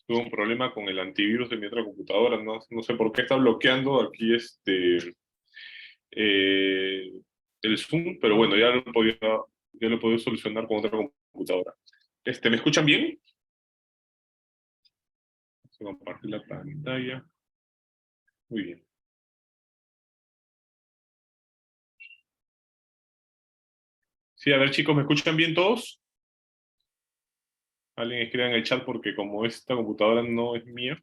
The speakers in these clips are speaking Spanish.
tuve un problema con el antivirus de mi otra computadora, no sé por qué está bloqueando aquí eh, el Zoom, pero bueno, ya lo he podido solucionar con otra computadora. ¿Me escuchan bien? Voy a compartir la pantalla. Muy bien. Sí, a ver chicos, ¿me escuchan bien todos? Alguien escriba en el chat porque como esta computadora no es mía.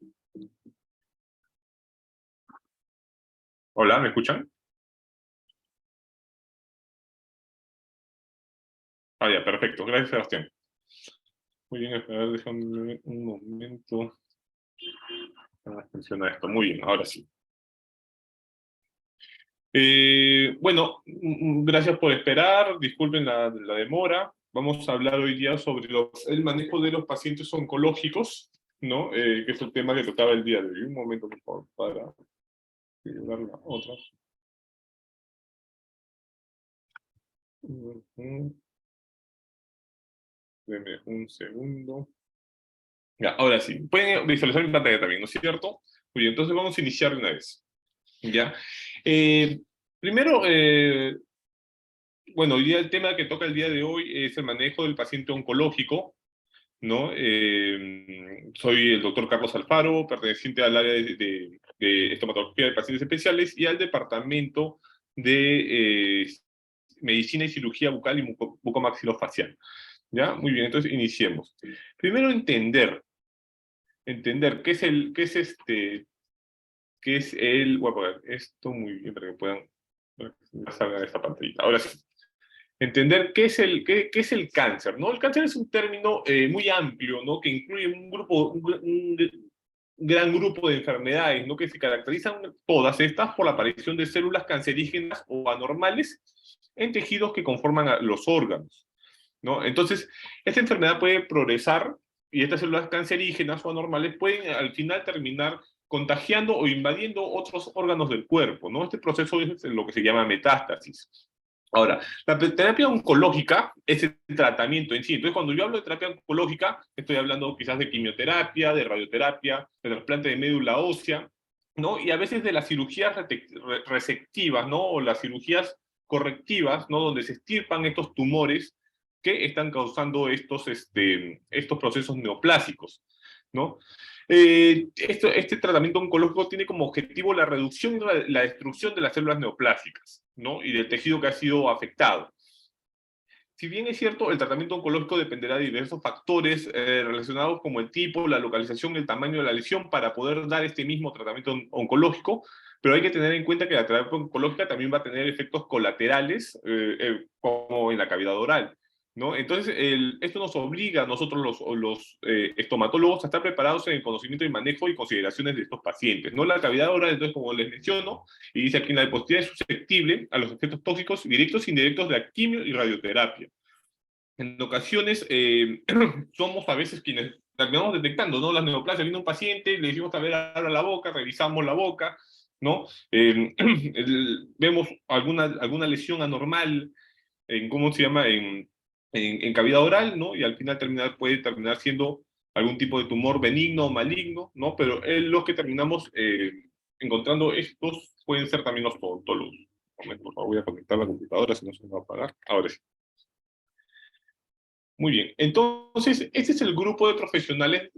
Hola, ¿me escuchan? Ah, ya, perfecto. Gracias, Sebastián. Muy bien, a ver, déjame un momento. Funciona esto. Muy bien, ahora sí. Bueno, gracias por esperar. Disculpen la demora. Vamos a hablar hoy día sobre el manejo de los pacientes oncológicos, ¿no? Que es el tema que tocaba el día de hoy. Un momento, por favor, para dar la otra. Denme un segundo. Ya, ahora sí. Pueden visualizar mi pantalla también, ¿no es cierto? Muy bien, entonces vamos a iniciar de una vez. ¿Ya? Eh, Primero, bueno, hoy día el tema que toca el día de hoy es el manejo del paciente oncológico, ¿no? Soy el doctor Carlos Alfaro, perteneciente al área de estomatología de pacientes especiales y al departamento de medicina y cirugía bucal y bucomaxilofacial. ¿Ya? Muy bien, entonces iniciemos. Primero entender qué es el, voy a poner esto muy bien para que puedan salga de esta pantallita. Ahora sí. Entender qué es el cáncer, ¿no? El cáncer es un término muy amplio, ¿no? Que incluye un gran grupo de enfermedades, ¿no? Que se caracterizan todas estas por la aparición de células cancerígenas o anormales en tejidos que conforman a los órganos, ¿no? Entonces, esta enfermedad puede progresar y estas células cancerígenas o anormales pueden al final terminar contagiando o invadiendo otros órganos del cuerpo, ¿no? Este proceso es lo que se llama metástasis. Ahora, la terapia oncológica es el tratamiento en sí. Entonces, cuando yo hablo de terapia oncológica, estoy hablando quizás de quimioterapia, de radioterapia, de trasplante de médula ósea, ¿no? Y a veces de las cirugías resectivas, ¿no? O las cirugías correctivas, ¿no? Donde se extirpan estos tumores que están causando estos procesos neoplásicos, ¿no? Este tratamiento oncológico tiene como objetivo la reducción y la destrucción de las células neoplásicas, ¿no? Y del tejido que ha sido afectado. Si bien es cierto, el tratamiento oncológico dependerá de diversos factores relacionados como el tipo, la localización y el tamaño de la lesión para poder dar este mismo tratamiento oncológico, pero hay que tener en cuenta que la terapia oncológica también va a tener efectos colaterales como en la cavidad oral, ¿no? Entonces, esto nos obliga a nosotros los estomatólogos a estar preparados en el conocimiento y manejo y consideraciones de estos pacientes, ¿no? La cavidad oral, entonces, como les menciono, y dice aquí en la diapositiva, es susceptible a los efectos tóxicos directos e indirectos de la quimio y radioterapia. En ocasiones somos a veces quienes terminamos detectando, ¿no? Las neoplasias. Viene un paciente, le decimos, a ver, abra la boca, revisamos la boca, ¿no? Vemos alguna lesión anormal en, ¿cómo se llama? En cavidad oral, ¿no? Y al final puede terminar siendo algún tipo de tumor benigno o maligno, ¿no? Pero los que terminamos encontrando estos pueden ser también los odontólogos. Un momento, por favor, voy a conectar la computadora, si no se me va a apagar. Ahora sí. Muy bien, entonces este es el grupo de profesionales,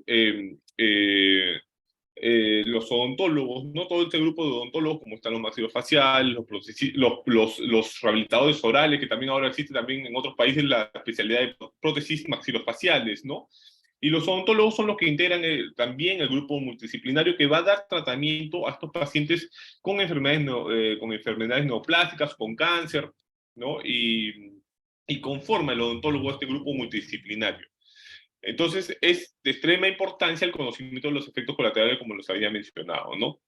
los odontólogos, no todo este grupo de odontólogos como están los maxilofaciales, los rehabilitadores orales, que también ahora existe también en otros países la especialidad de prótesis maxilofaciales, ¿no? Y los odontólogos son los que integran también el grupo multidisciplinario que va a dar tratamiento a estos pacientes con enfermedades neoplásticas, con cáncer, ¿no? Y conforma el odontólogo a este grupo multidisciplinario. Entonces, es de extrema importancia el conocimiento de los efectos colaterales, como los había mencionado, ¿no?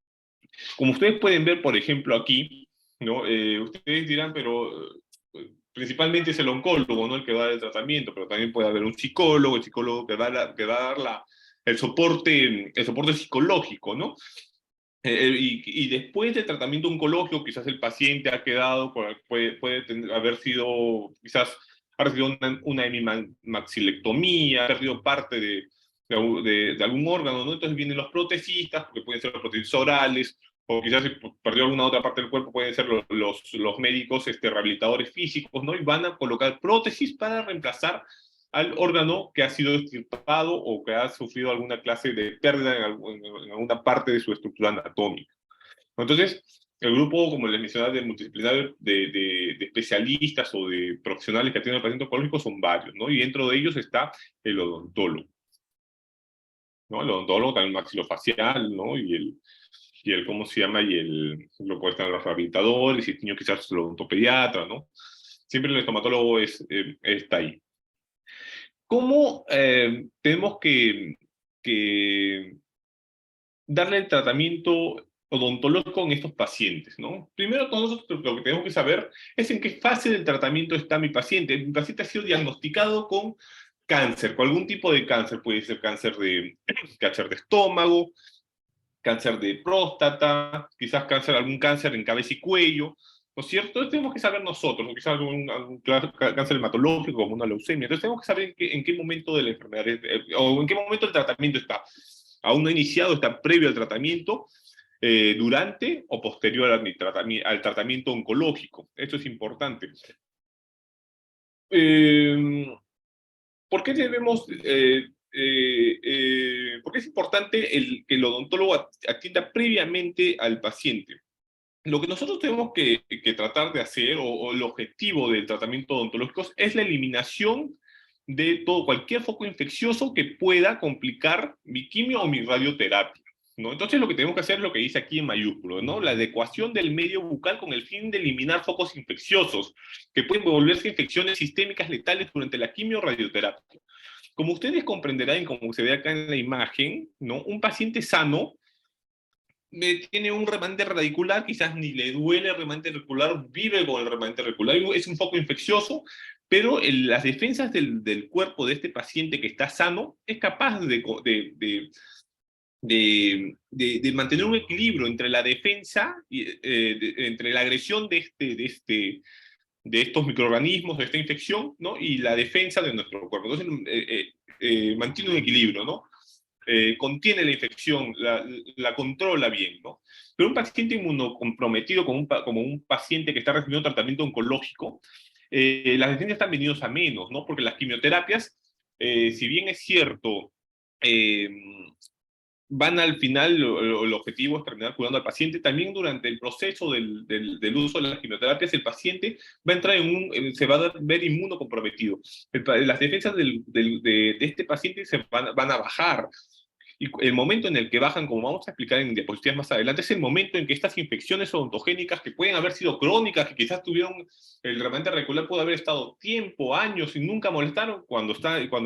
Como ustedes pueden ver, por ejemplo, aquí, ¿no? Ustedes dirán, pero principalmente es el oncólogo, ¿no? El que va a dar el tratamiento, pero también puede haber un psicólogo, el psicólogo que va a dar el soporte psicológico, ¿no? Y después del tratamiento oncológico, quizás el paciente ha quedado, haber sido, quizás ha recibido una hemimaxilectomía, ha perdido parte de algún órgano, ¿no? Entonces vienen los protesistas, porque pueden ser los protesistas orales, o quizás si perdió alguna otra parte del cuerpo, pueden ser los médicos rehabilitadores físicos, ¿no? Y van a colocar prótesis para reemplazar al órgano que ha sido extirpado o que ha sufrido alguna clase de pérdida en alguna parte de su estructura anatómica. Entonces, el grupo, como les mencionaba, de multidisciplinario de especialistas o de profesionales que atienden al paciente oncológico son varios, ¿no? Y dentro de ellos está el odontólogo, ¿no? El odontólogo, también el maxilofacial, ¿no? Y el ¿cómo se llama? Luego están los rehabilitadores, y el niño quizás el odontopediatra, ¿no? Siempre el estomatólogo está ahí. ¿Cómo tenemos que darle el tratamiento odontológico en estos pacientes, ¿no? Primero, nosotros lo que tenemos que saber es en qué fase del tratamiento está mi paciente. Mi paciente ha sido diagnosticado con cáncer, con algún tipo de cáncer. Puede ser cáncer de estómago, cáncer de próstata, quizás algún cáncer en cabeza y cuello, ¿no es cierto? Entonces tenemos que saber nosotros, o quizás algún cáncer hematológico como una leucemia. Entonces tenemos que saber en qué momento de la enfermedad, o en qué momento el tratamiento está. Aún no ha iniciado, está previo al tratamiento, durante o posterior al tratamiento oncológico. Esto es importante. ¿Por qué por qué es importante que el odontólogo atienda previamente al paciente? Lo que nosotros tenemos que tratar de hacer, o el objetivo del tratamiento odontológico, es la eliminación de cualquier foco infeccioso que pueda complicar mi quimio o mi radioterapia, ¿no? Entonces lo que tenemos que hacer es lo que dice aquí en mayúsculo, ¿no? La adecuación del medio bucal con el fin de eliminar focos infecciosos que pueden volverse infecciones sistémicas letales durante la quimio o radioterapia. Como ustedes comprenderán, como se ve acá en la imagen, ¿no? Un paciente sano tiene un remanente radicular, quizás ni le duele el remanente radicular, vive con el remanente radicular, es un foco infeccioso, pero las defensas del cuerpo de este paciente que está sano es capaz de mantener un equilibrio entre la defensa, entre la agresión de estos microorganismos, de esta infección, ¿no? Y la defensa de nuestro cuerpo. Entonces, mantiene un equilibrio, ¿no? Contiene la infección, la controla bien, ¿no? Pero un paciente inmunocomprometido, como un paciente que está recibiendo tratamiento oncológico, las defensas están venidos a menos, ¿no? Porque las quimioterapias, si bien es cierto, eh, van al final, el objetivo es terminar curando al paciente, también durante el proceso del uso de las quimioterapias, el paciente va a entrar se va a ver inmunocomprometido. Las defensas de este paciente van a bajar. Y el momento en el que bajan, como vamos a explicar en diapositivas más adelante, es el momento en que estas infecciones odontogénicas, que pueden haber sido crónicas, que quizás el remanente radicular pudo haber estado tiempo, años y nunca molestaron, cuando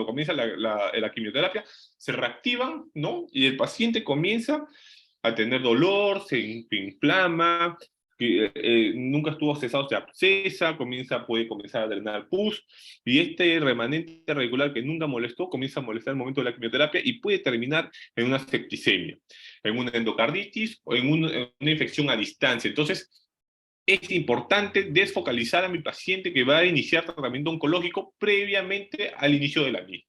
comienza la quimioterapia, se reactivan, ¿no? Y el paciente comienza a tener dolor, se inflama, que nunca estuvo cesado, se abscesa, puede comenzar a drenar pus, y este remanente radicular que nunca molestó, comienza a molestar en el momento de la quimioterapia y puede terminar en una septicemia, en una endocarditis o en una infección a distancia. Entonces, es importante desfocalizar a mi paciente que va a iniciar tratamiento oncológico previamente al inicio de la misma.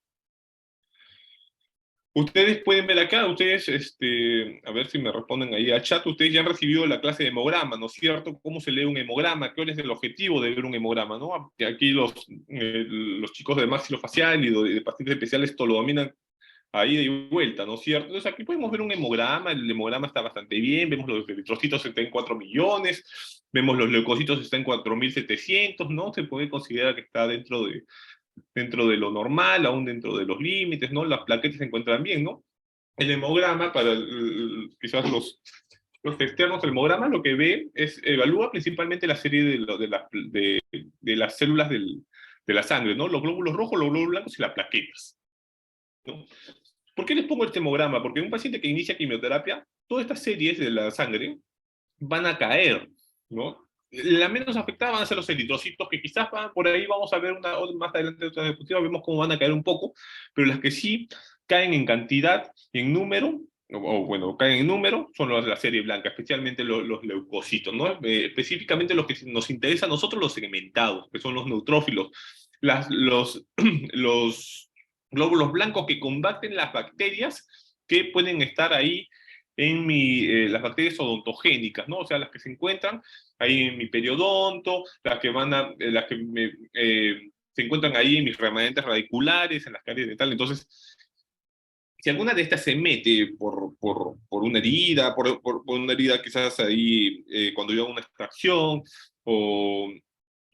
Ustedes pueden ver acá, a ver si me responden ahí al chat, ustedes ya han recibido la clase de hemograma, ¿no es cierto? ¿Cómo se lee un hemograma? ¿Cuál es el objetivo de ver un hemograma, no? Aquí los chicos de maxilofacial y de pacientes especiales esto lo dominan ahí de vuelta, ¿no es cierto? Entonces aquí podemos ver un hemograma, el hemograma está bastante bien, vemos los eritrocitos están en 4 millones, vemos los leucocitos están en 4.700, ¿no? Se puede considerar que está dentro de lo normal, aún dentro de los límites, ¿no? Las plaquetas se encuentran bien, ¿no? El hemograma, quizás los externos, el hemograma lo que evalúa principalmente la serie de las células de la sangre, ¿no? Los glóbulos rojos, los glóbulos blancos y las plaquetas, ¿no? ¿Por qué les pongo este hemograma? Porque un paciente que inicia quimioterapia, todas estas series de la sangre van a caer, ¿no? La menos afectada van a ser los eritrocitos, que quizás por ahí vamos a ver más adelante otra diapositiva, vemos cómo van a caer un poco, pero las que sí caen en cantidad y en número, bueno, caen en número, son los de la serie blanca, especialmente los leucocitos, ¿no? Específicamente los que nos interesan a nosotros, los segmentados, que son los neutrófilos. Los glóbulos blancos que combaten las bacterias que pueden estar ahí en las bacterias odontogénicas, ¿no? O sea, las que se encuentran ahí en mi periodonto, las que se encuentran ahí en mis remanentes radiculares, en las caries dentales. Entonces, si alguna de estas se mete por una herida, por una herida quizás ahí cuando yo hago una extracción, o,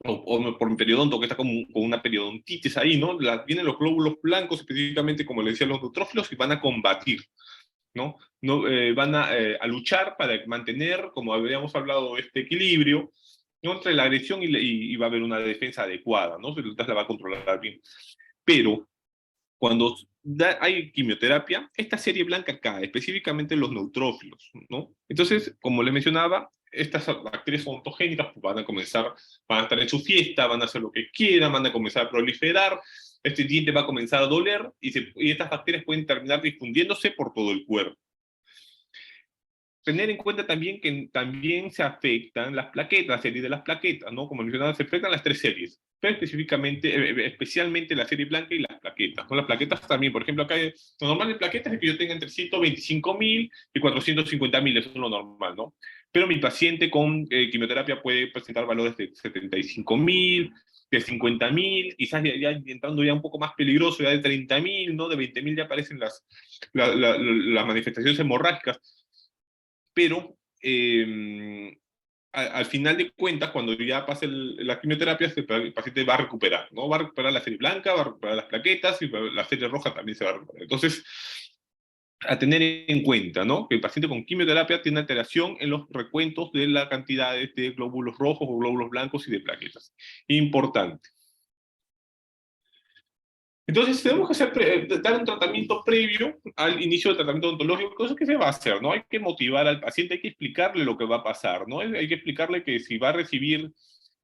o por mi periodonto, que está con una periodontitis ahí, ¿no? Vienen los glóbulos blancos, específicamente, como le decía, los neutrófilos, y van a combatir, ¿no? No van a luchar para mantener, como habíamos hablado, este equilibrio, ¿no? Entre la agresión y va a haber una defensa adecuada, ¿no? Entonces la va a controlar bien. Pero cuando hay quimioterapia, esta serie blanca cae, específicamente los neutrófilos, ¿no? Entonces, como les mencionaba, estas bacterias ontogénicas pues, van a estar en su fiesta, van a hacer lo que quieran, van a comenzar a proliferar, este diente va a comenzar a doler y estas bacterias pueden terminar difundiéndose por todo el cuerpo. Tener en cuenta también que también se afectan las plaquetas, la serie de las plaquetas, ¿no? Como mencionaba, se afectan las tres series, pero especialmente la serie blanca y las plaquetas, ¿no? Las plaquetas también, por ejemplo, acá lo normal de plaquetas es que yo tenga entre 125.000 y 450.000, eso es lo normal, ¿no? Pero mi paciente con quimioterapia puede presentar valores de 75.000, de 50.000, quizás ya entrando ya un poco más peligroso, ya de 30.000, ¿no? De 20.000 ya aparecen las manifestaciones hemorrágicas, pero al final de cuentas, cuando ya pase la quimioterapia, el paciente va a recuperar, ¿no? Va a recuperar la serie blanca, va a recuperar las plaquetas y la serie roja también se va a recuperar. Entonces, a tener en cuenta, ¿no? Que el paciente con quimioterapia tiene alteración en los recuentos de la cantidad de glóbulos rojos o glóbulos blancos y de plaquetas. Importante. Entonces, tenemos que dar un tratamiento previo al inicio del tratamiento odontológico, cosa que se va a hacer, ¿no? Hay que motivar al paciente, hay que explicarle lo que va a pasar, ¿no? Hay que explicarle que si va a recibir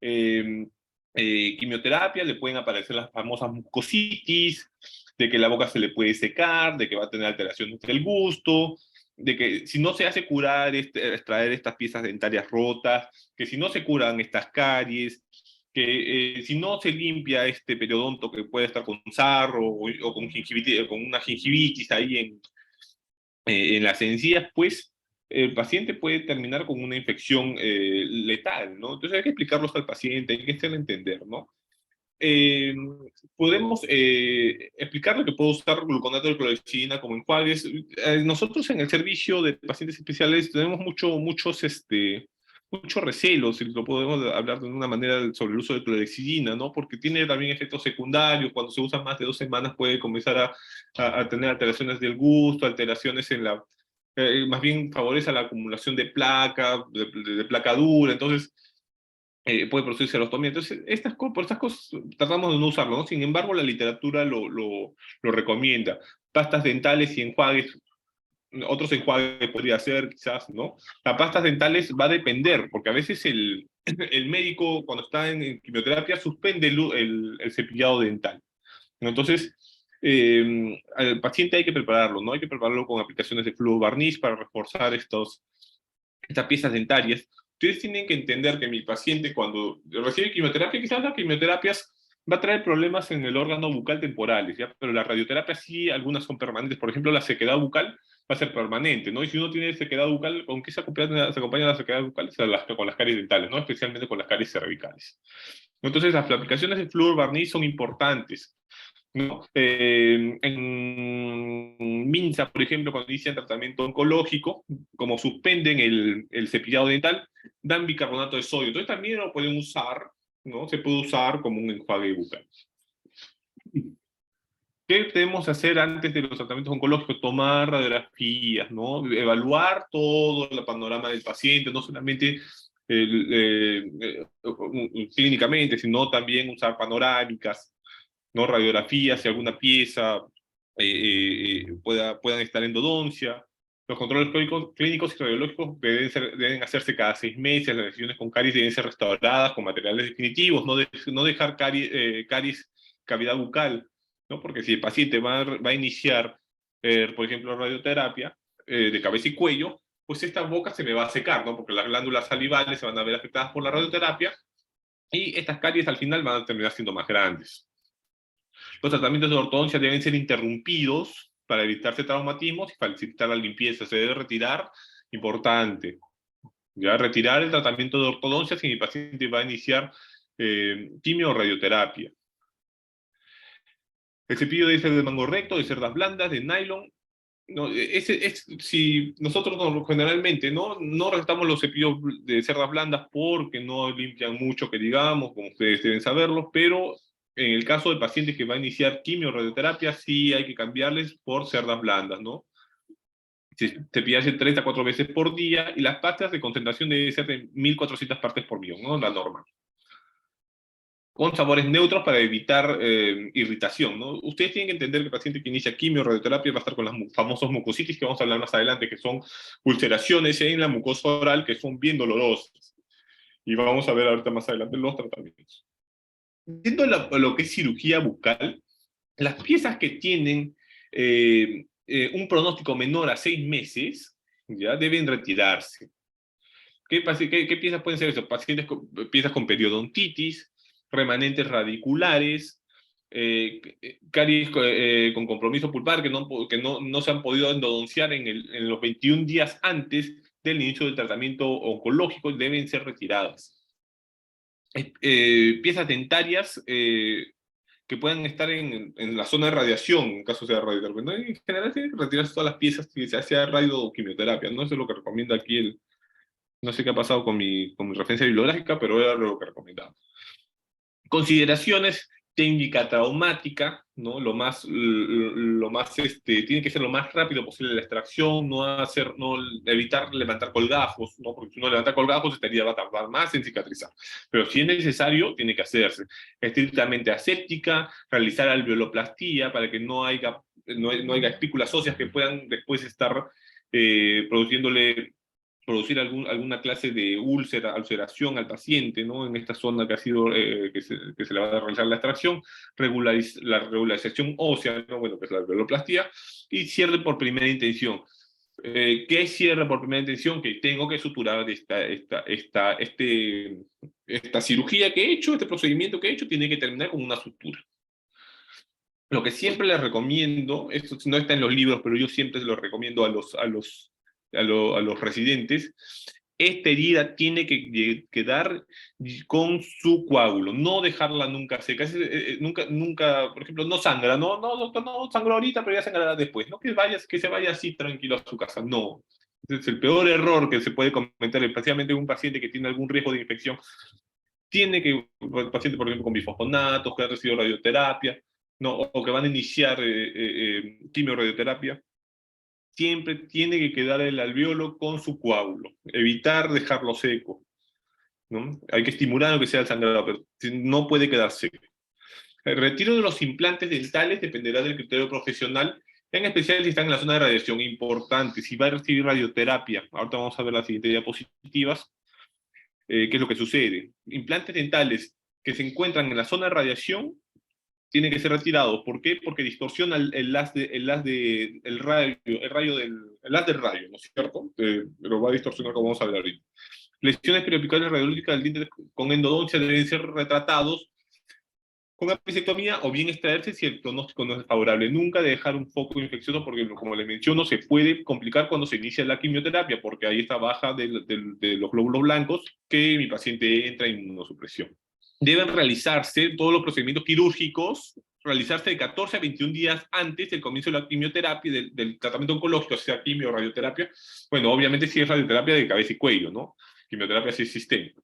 eh, quimioterapia, le pueden aparecer las famosas mucositis, de que la boca se le puede secar, de que va a tener alteraciones del gusto, de que si no se hace curar, extraer estas piezas dentarias rotas, que si no se curan estas caries, que si no se limpia este periodonto que puede estar con sarro o con, con una gingivitis ahí en las encías, pues el paciente puede terminar con una infección letal, ¿no? Entonces hay que explicarlo al paciente, hay que hacerle entender, ¿no? Eh, podemos explicarle que puedo usar gluconato de clorexidina como enjuagues. Nosotros en el servicio de pacientes especiales tenemos mucho recelo, si lo podemos hablar de una manera sobre el uso de clorexidina, ¿no? Porque tiene también efectos secundarios. Cuando se usa más de 2 semanas puede comenzar a tener alteraciones del gusto, alteraciones en más bien favorece la acumulación de placa, de placa dura. Entonces, puede producir serostomía. Entonces, por estas cosas tratamos de no usarlo, ¿no? Sin embargo, la literatura lo recomienda. Pastas dentales y enjuagues, otros enjuagues podría ser, quizás, ¿no? Las pastas dentales va a depender, porque a veces el médico, cuando está en quimioterapia, suspende el cepillado dental, ¿no? Entonces, al paciente hay que prepararlo, ¿no? Hay que prepararlo con aplicaciones de flúor barniz para reforzar estas piezas dentarias. Ustedes tienen que entender que mi paciente cuando recibe quimioterapia, quizás las quimioterapias va a traer problemas en el órgano bucal temporales, ¿ya? Pero la radioterapia sí, algunas son permanentes. Por ejemplo, la sequedad bucal va a ser permanente, ¿no? Y si uno tiene sequedad bucal, ¿con qué se acompaña la sequedad bucal? O sea, con las caries dentales, ¿no? Especialmente con las caries cervicales. Entonces, las aplicaciones de flúor barniz son importantes, ¿no? En Minsa, por ejemplo, cuando inician tratamiento oncológico, como suspenden el cepillado dental, dan bicarbonato de sodio. Entonces también lo pueden usar, ¿no? Se puede usar como un enjuague bucal. ¿Qué debemos hacer antes de los tratamientos oncológicos? Tomar radiografías, ¿no? Evaluar todo el panorama del paciente, no solamente clínicamente, sino también usar panorámicas, ¿no? Radiografías, si alguna pieza puedan estar en endodoncia. Los controles clínicos y radiológicos deben hacerse cada 6 meses. Las lesiones con caries deben ser restauradas con materiales definitivos, no dejar caries, cavidad bucal, ¿no? Porque si el paciente va a iniciar, por ejemplo, radioterapia de cabeza y cuello, pues esta boca se me va a secar, ¿no? Porque las glándulas salivales se van a ver afectadas por la radioterapia y estas caries al final van a terminar siendo más grandes. Los tratamientos de ortodoncia deben ser interrumpidos para evitarse traumatismos y facilitar la limpieza. Se debe retirar, importante, ya retirar el tratamiento de ortodoncia si mi paciente va a iniciar quimio o radioterapia. El cepillo debe ser de mango recto, de cerdas blandas, de nylon. No, si nosotros generalmente no recetamos los cepillos de cerdas blandas porque no limpian mucho, que digamos, como ustedes deben saberlo, pero en el caso de pacientes que va a iniciar quimio o radioterapia, sí hay que cambiarles por cerdas blandas, ¿no? Cepillarse 3 a 4 veces por día y las pastas de concentración deben ser de 1400 partes por millón, ¿no? La norma. Con sabores neutros para evitar irritación, ¿no? Ustedes tienen que entender que el paciente que inicia quimio o radioterapia va a estar con las famosos mucositis que vamos a hablar más adelante, que son ulceraciones en la mucosa oral que son bien dolorosas. Y vamos a ver ahorita más adelante los tratamientos. Viendo lo que es cirugía bucal, las piezas que tienen un pronóstico menor a 6 meses ya deben retirarse. ¿Qué piezas pueden ser eso? Piezas con periodontitis, remanentes radiculares, caries con compromiso pulpar que no se han podido endodonciar en los 21 días antes del inicio del tratamiento oncológico, deben ser retiradas. Piezas dentarias que puedan estar en la zona de radiación, en caso sea radioterapia. ¿No? En general, tienen que retirarse todas las piezas que se hace radioquimioterapia, ¿no? Eso es lo que recomienda aquí no sé qué ha pasado con mi referencia bibliográfica, pero era lo que recomendaba. Consideraciones: técnica traumática, ¿no? Tiene que ser lo más rápido posible la extracción, evitar levantar colgajos, ¿no? Porque si uno levanta colgajos, esta herida va a tardar más en cicatrizar. Pero si es necesario, tiene que hacerse. Estrictamente aséptica, realizar alveoloplastía para que no haya espículas óseas que puedan después estar producir alguna clase de ulceración al paciente, ¿no? En esta zona que ha sido, que se le va a realizar la extracción, la regularización ósea, ¿no? Bueno, que es la alveoloplastía, y cierre por primera intención. ¿Qué es cierre por primera intención? Que tengo que suturar esta cirugía que he hecho, este procedimiento que he hecho, tiene que terminar con una sutura. Lo que siempre les recomiendo, esto no está en los libros, pero yo siempre se lo recomiendo a los residentes, esta herida tiene que quedar con su coágulo, no dejarla nunca seca. Nunca, por ejemplo, no sangra, doctor, no sangró ahorita, pero ya sangrará después. No que se vaya así tranquilo a su casa, no. Ese es el peor error que se puede cometer, especialmente en un paciente que tiene algún riesgo de infección. Paciente, por ejemplo, con bifosfonatos, que ha recibido radioterapia, no, o que van a iniciar quimio-radioterapia, siempre tiene que quedar el alveolo con su coágulo, evitar dejarlo seco, ¿no? Hay que estimular que sea el sangrado, pero no puede quedar seco. El retiro de los implantes dentales dependerá del criterio profesional, en especial si están en la zona de radiación. Importante, si va a recibir radioterapia, ahorita vamos a ver las siguientes diapositivas, ¿qué es lo que sucede? Implantes dentales que se encuentran en la zona de radiación tienen que ser retirados. ¿Por qué? Porque distorsiona el haz del rayo, ¿no es cierto? Lo va a distorsionar como vamos a ver ahorita. Lesiones periapicales radiológicas del diente con endodoncia deben ser retratados con apicectomía o bien extraerse si el pronóstico no es favorable. Nunca dejar un foco infeccioso porque, como les menciono, se puede complicar cuando se inicia la quimioterapia porque hay esta baja de los glóbulos blancos que mi paciente entra en inmunosupresión. Deben realizarse todos los procedimientos quirúrgicos, realizarse de 14 a 21 días antes del comienzo de la quimioterapia, del tratamiento oncológico, sea quimio o radioterapia. Bueno, obviamente si es radioterapia de cabeza y cuello, ¿no? Quimioterapia sí sistémica.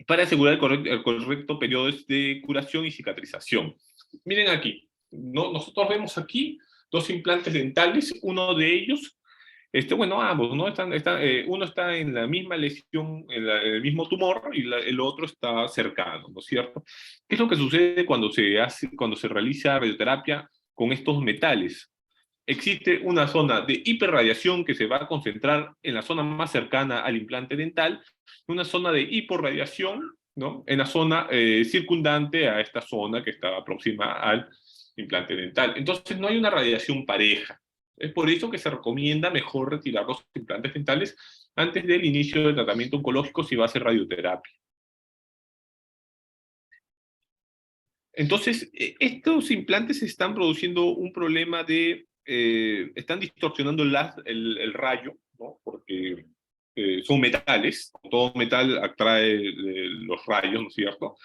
Para asegurar el correcto periodo de curación y cicatrización. Miren aquí, ¿no? Nosotros vemos aquí 2 implantes dentales, uno de ellos, ambos, ¿no? Uno está en la misma lesión, en el mismo tumor, y el otro está cercano, ¿no es cierto? ¿Qué es lo que sucede cuando se realiza radioterapia con estos metales? Existe una zona de hiperradiación que se va a concentrar en la zona más cercana al implante dental, una zona de hiporradiación, ¿no? En la zona circundante a esta zona que está próxima al implante dental. Entonces no hay una radiación pareja. Es por eso que se recomienda mejor retirar los implantes dentales antes del inicio del tratamiento oncológico si va a ser radioterapia. Entonces, estos implantes están produciendo un problema de, están distorsionando el rayo, ¿no? Porque son metales, todo metal atrae los rayos, ¿no es cierto?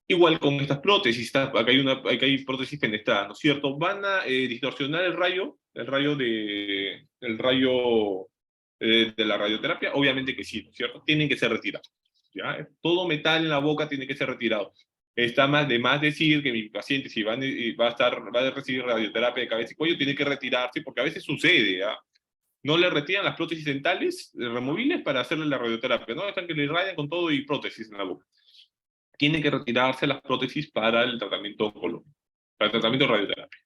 Igual con estas prótesis, acá hay prótesis penetradas, ¿no es cierto? Van a distorsionar el rayo de la radioterapia, obviamente que sí, ¿no es cierto? Tienen que ser retirados, ¿ya? Todo metal en la boca tiene que ser retirado. Está más de más decir que mi paciente, si va a recibir radioterapia de cabeza y cuello, tiene que retirarse, porque a veces sucede, ¿ya? No le retiran las prótesis dentales removibles para hacerle la radioterapia, ¿no? Están que le rayan con todo y prótesis en la boca. Tiene que retirarse las prótesis para el tratamiento oncológico, para el tratamiento de radioterapia.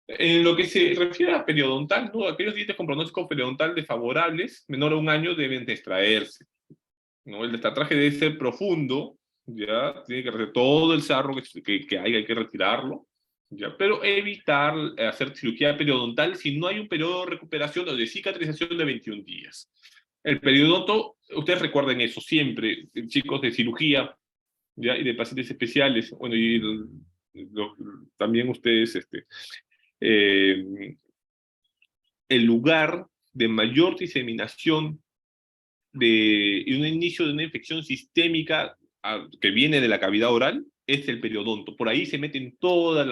En lo que se refiere a periodontal, ¿no? Aquellos dientes con pronóstico periodontal desfavorables, menor a un año, deben de extraerse, ¿no? El destatraje debe ser profundo, ¿ya? Tiene que retirar todo el sarro que hay que retirarlo, ¿ya? Pero evitar hacer cirugía periodontal si no hay un periodo de recuperación o de cicatrización de 21 días. El periodonto, ustedes recuerden eso siempre, chicos de cirugía, ¿ya? Y de pacientes especiales, bueno, y también ustedes, eh, el lugar de mayor diseminación y un inicio de una infección sistémica que viene de la cavidad oral es el periodonto. Por ahí se meten todas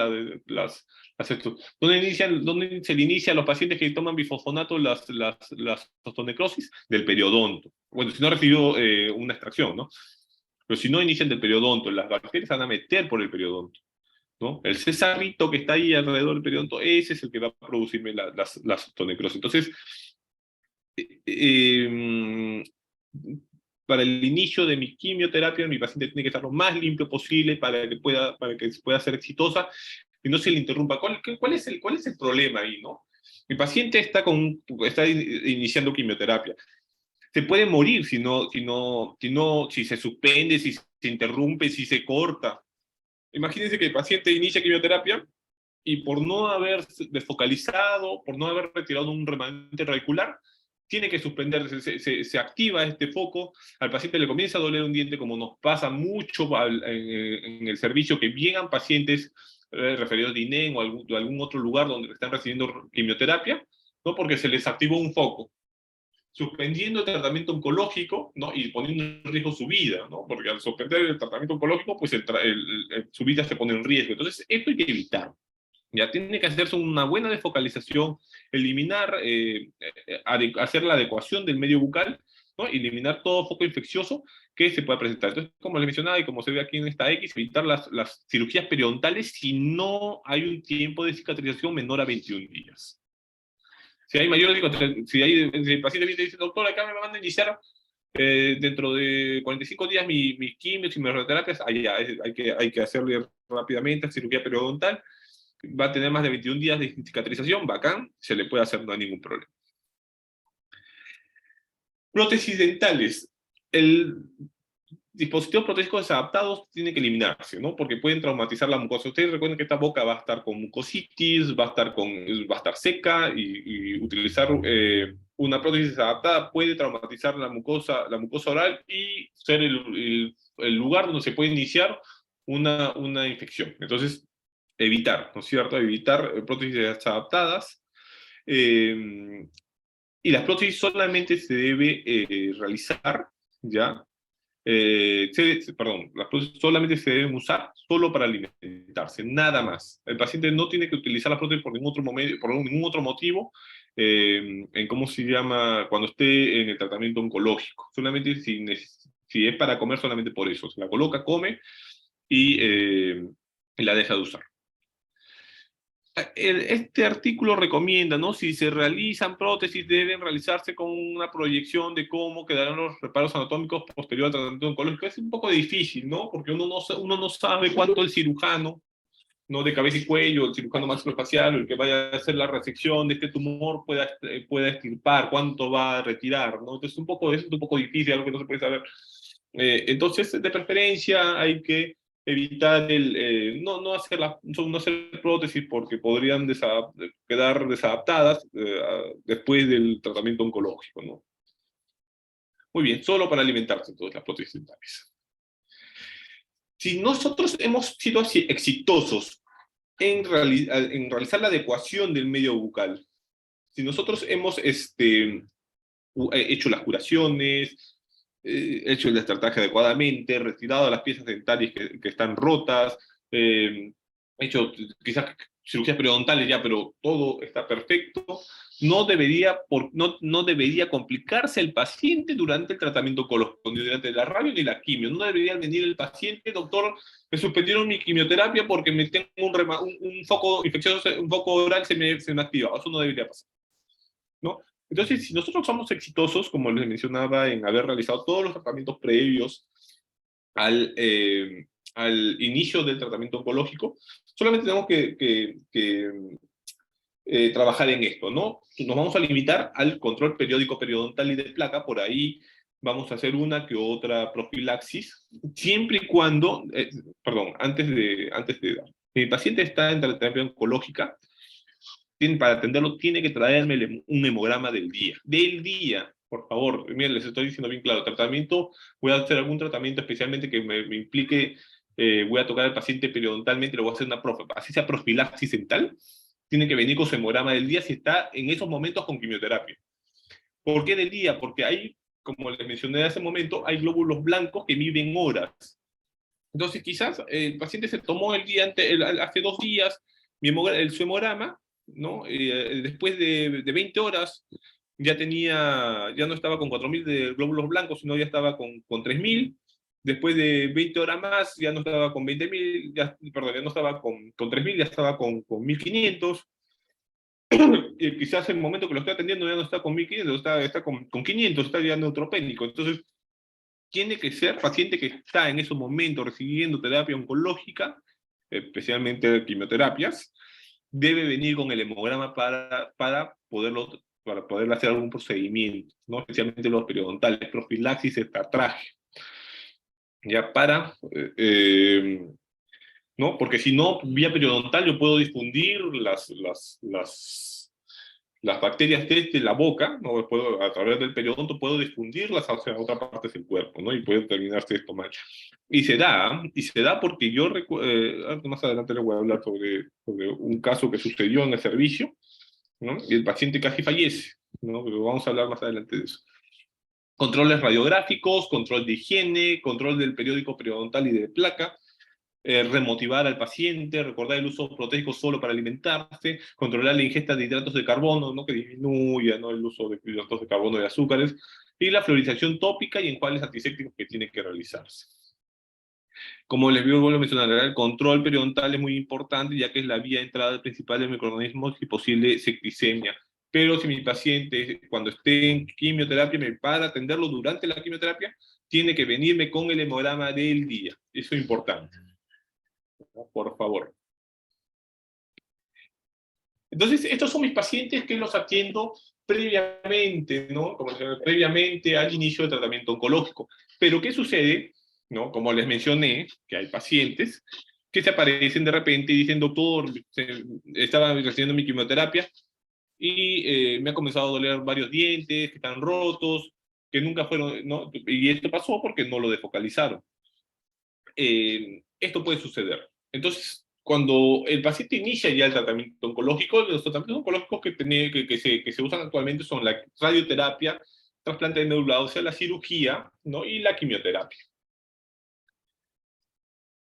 ¿dónde se le inicia a los pacientes que toman bifosfonato las osteonecrosis? Del periodonto. Bueno, si no recibió una extracción, ¿no? Pero si no inician del periodonto, las bacterias se van a meter por el periodonto, ¿no? El cesarrito que está ahí alrededor del periodonto, ese es el que va a producirme las osteonecrosis. Entonces, eh, para el inicio de mi quimioterapia, mi paciente tiene que estar lo más limpio posible para que pueda ser exitosa y no se le interrumpa. ¿Cuál es el problema ahí, no? Mi paciente está iniciando quimioterapia. Se puede morir si se suspende, si se interrumpe, si se corta. Imagínense que el paciente inicia quimioterapia y por no haber desfocalizado, por no haber retirado un remanente radicular, tiene que suspenderse, se activa este foco, al paciente le comienza a doler un diente, como nos pasa mucho en el servicio, que llegan pacientes referidos de INEM o algún otro lugar donde están recibiendo quimioterapia, ¿no? Porque se les activó un foco, suspendiendo el tratamiento oncológico, ¿no? Y poniendo en riesgo su vida, ¿no? Porque al suspender el tratamiento oncológico, pues su vida se pone en riesgo. Entonces, esto hay que evitar. Ya tiene que hacerse una buena desfocalización, eliminar, hacer la adecuación del medio bucal, ¿no? Eliminar todo foco infeccioso que se pueda presentar. Entonces, como les mencionaba y como se ve aquí en esta X, evitar las cirugías periodontales si no hay un tiempo de cicatrización menor a 21 días. Si hay mayor, si el paciente viene y dice, doctor, acá me van a iniciar dentro de 45 días mis quimios y mis radioterapias, hay que hacerle rápidamente cirugía periodontal, va a tener más de 21 días de cicatrización, bacán, se le puede hacer, no hay ningún problema. Prótesis dentales. El dispositivos protésicos desadaptados tienen que eliminarse, ¿no? Porque pueden traumatizar la mucosa. Ustedes recuerden que esta boca va a estar con mucositis, va a estar seca y utilizar una prótesis adaptada puede traumatizar la mucosa oral y ser el lugar donde se puede iniciar una infección. Entonces, evitar, ¿no es cierto? Evitar prótesis desadaptadas. Y las prótesis solamente se debe realizar, ¿ya? Perdón, las prótesis solamente se deben usar solo para alimentarse, nada más. El paciente no tiene que utilizar la prótesis por ningún otro motivo, en cómo se llama, cuando esté en el tratamiento oncológico. Solamente si es para comer, solamente por eso. Se la coloca, come y la deja de usar. Este artículo recomienda, ¿no? Si se realizan prótesis, deben realizarse con una proyección de cómo quedarán los reparos anatómicos posterior al tratamiento oncológico. Es un poco difícil, ¿no? Porque uno no sabe cuánto el cirujano, ¿no? De cabeza y cuello, el cirujano maxilofacial, el que vaya a hacer la resección de este tumor pueda extirpar, cuánto va a retirar, ¿no? Entonces, es un poco difícil, algo que no se puede saber. Entonces, de preferencia, hay que evitar no hacer prótesis porque podrían quedar desadaptadas después del tratamiento oncológico, ¿no? Muy bien, solo para alimentarse entonces las prótesis dentales. Si nosotros hemos sido así exitosos en realizar la adecuación del medio bucal, si nosotros hemos hecho las curaciones, hecho el destrataje adecuadamente, retirado las piezas dentarias que están rotas, hecho quizás cirugías periodontales ya, pero todo está perfecto, no debería complicarse el paciente durante el tratamiento oncológico, ni durante la radio ni la quimio. No debería venir el paciente, doctor, me suspendieron mi quimioterapia porque me tengo un foco infeccioso, un foco oral se me activa. Eso no debería pasar, ¿no? Entonces, si nosotros somos exitosos, como les mencionaba, en haber realizado todos los tratamientos previos al, al inicio del tratamiento oncológico, solamente tenemos que trabajar en esto, ¿no? Nos vamos a limitar al control periódico periodontal y de placa, por ahí vamos a hacer una que otra profilaxis, siempre y cuando, perdón, antes de dar. Si mi paciente está en terapia oncológica, para atenderlo, tiene que traerme un hemograma del día, por favor. Miren, les estoy diciendo bien claro, tratamiento, voy a hacer algún tratamiento especialmente que me implique, voy a tocar al paciente periodontalmente, le voy a hacer una así sea profilaxis dental, tiene que venir con su hemograma del día si está en esos momentos con quimioterapia. ¿Por qué del día? Porque hay, como les mencioné hace un momento, hay glóbulos blancos que viven horas. Entonces, quizás el paciente se tomó hace 2 días su hemograma, ¿no? Después de 20 horas ya no estaba con 4.000 de glóbulos blancos, sino ya estaba con 3.000. Después de 20 horas más, ya no estaba con 20.000, perdón, ya no estaba con 3.000, ya estaba con 1.500. Y quizás en el momento que lo está atendiendo ya no está con 1.500, está con 500, está ya neutropénico. Entonces, tiene que ser paciente que está en esos momentos recibiendo terapia oncológica, especialmente quimioterapias, debe venir con el hemograma para poder hacer algún procedimiento, ¿no? Especialmente los periodontales, profilaxis, estratraje. Ya ¿no? Porque si no, vía periodontal yo puedo difundir las bacterias de la boca, ¿no? A través del periodonto puedo difundirlas hacia otras partes del cuerpo, ¿no? Y puede terminarse esto mal. Y se da porque más adelante les voy a hablar sobre un caso que sucedió en el servicio, ¿no? Y el paciente casi fallece, ¿no? Pero vamos a hablar más adelante de eso. Controles radiográficos, control de higiene, control del periódico periodontal y de placa, remotivar al paciente, recordar el uso protéico solo para alimentarse, controlar la ingesta de hidratos de carbono, ¿no? Que disminuya, ¿no? El uso de hidratos de carbono y azúcares, y la fluorización tópica y enjuagues antisépticos que tiene que realizarse. Como les vuelvo a mencionar, el control periodontal es muy importante, ya que es la vía de entrada principal de microorganismos y posible septicemia. Pero si mi paciente, cuando esté en quimioterapia, para atenderlo durante la quimioterapia, tiene que venirme con el hemograma del día. Eso es importante. Por favor. Entonces, estos son mis pacientes que los atiendo previamente, ¿no? Como previamente al inicio del tratamiento oncológico. Pero, ¿qué sucede? ¿No? Como les mencioné, que hay pacientes que se aparecen de repente y dicen, doctor, estaba recibiendo mi quimioterapia y me ha comenzado a doler varios dientes, que están rotos, que nunca fueron, ¿no? Y esto pasó porque no lo desfocalizaron. Esto puede suceder. Entonces, cuando el paciente inicia ya el tratamiento oncológico, los tratamientos oncológicos que se usan actualmente son la radioterapia, trasplante de médula ósea, la cirugía, ¿no? Y la quimioterapia.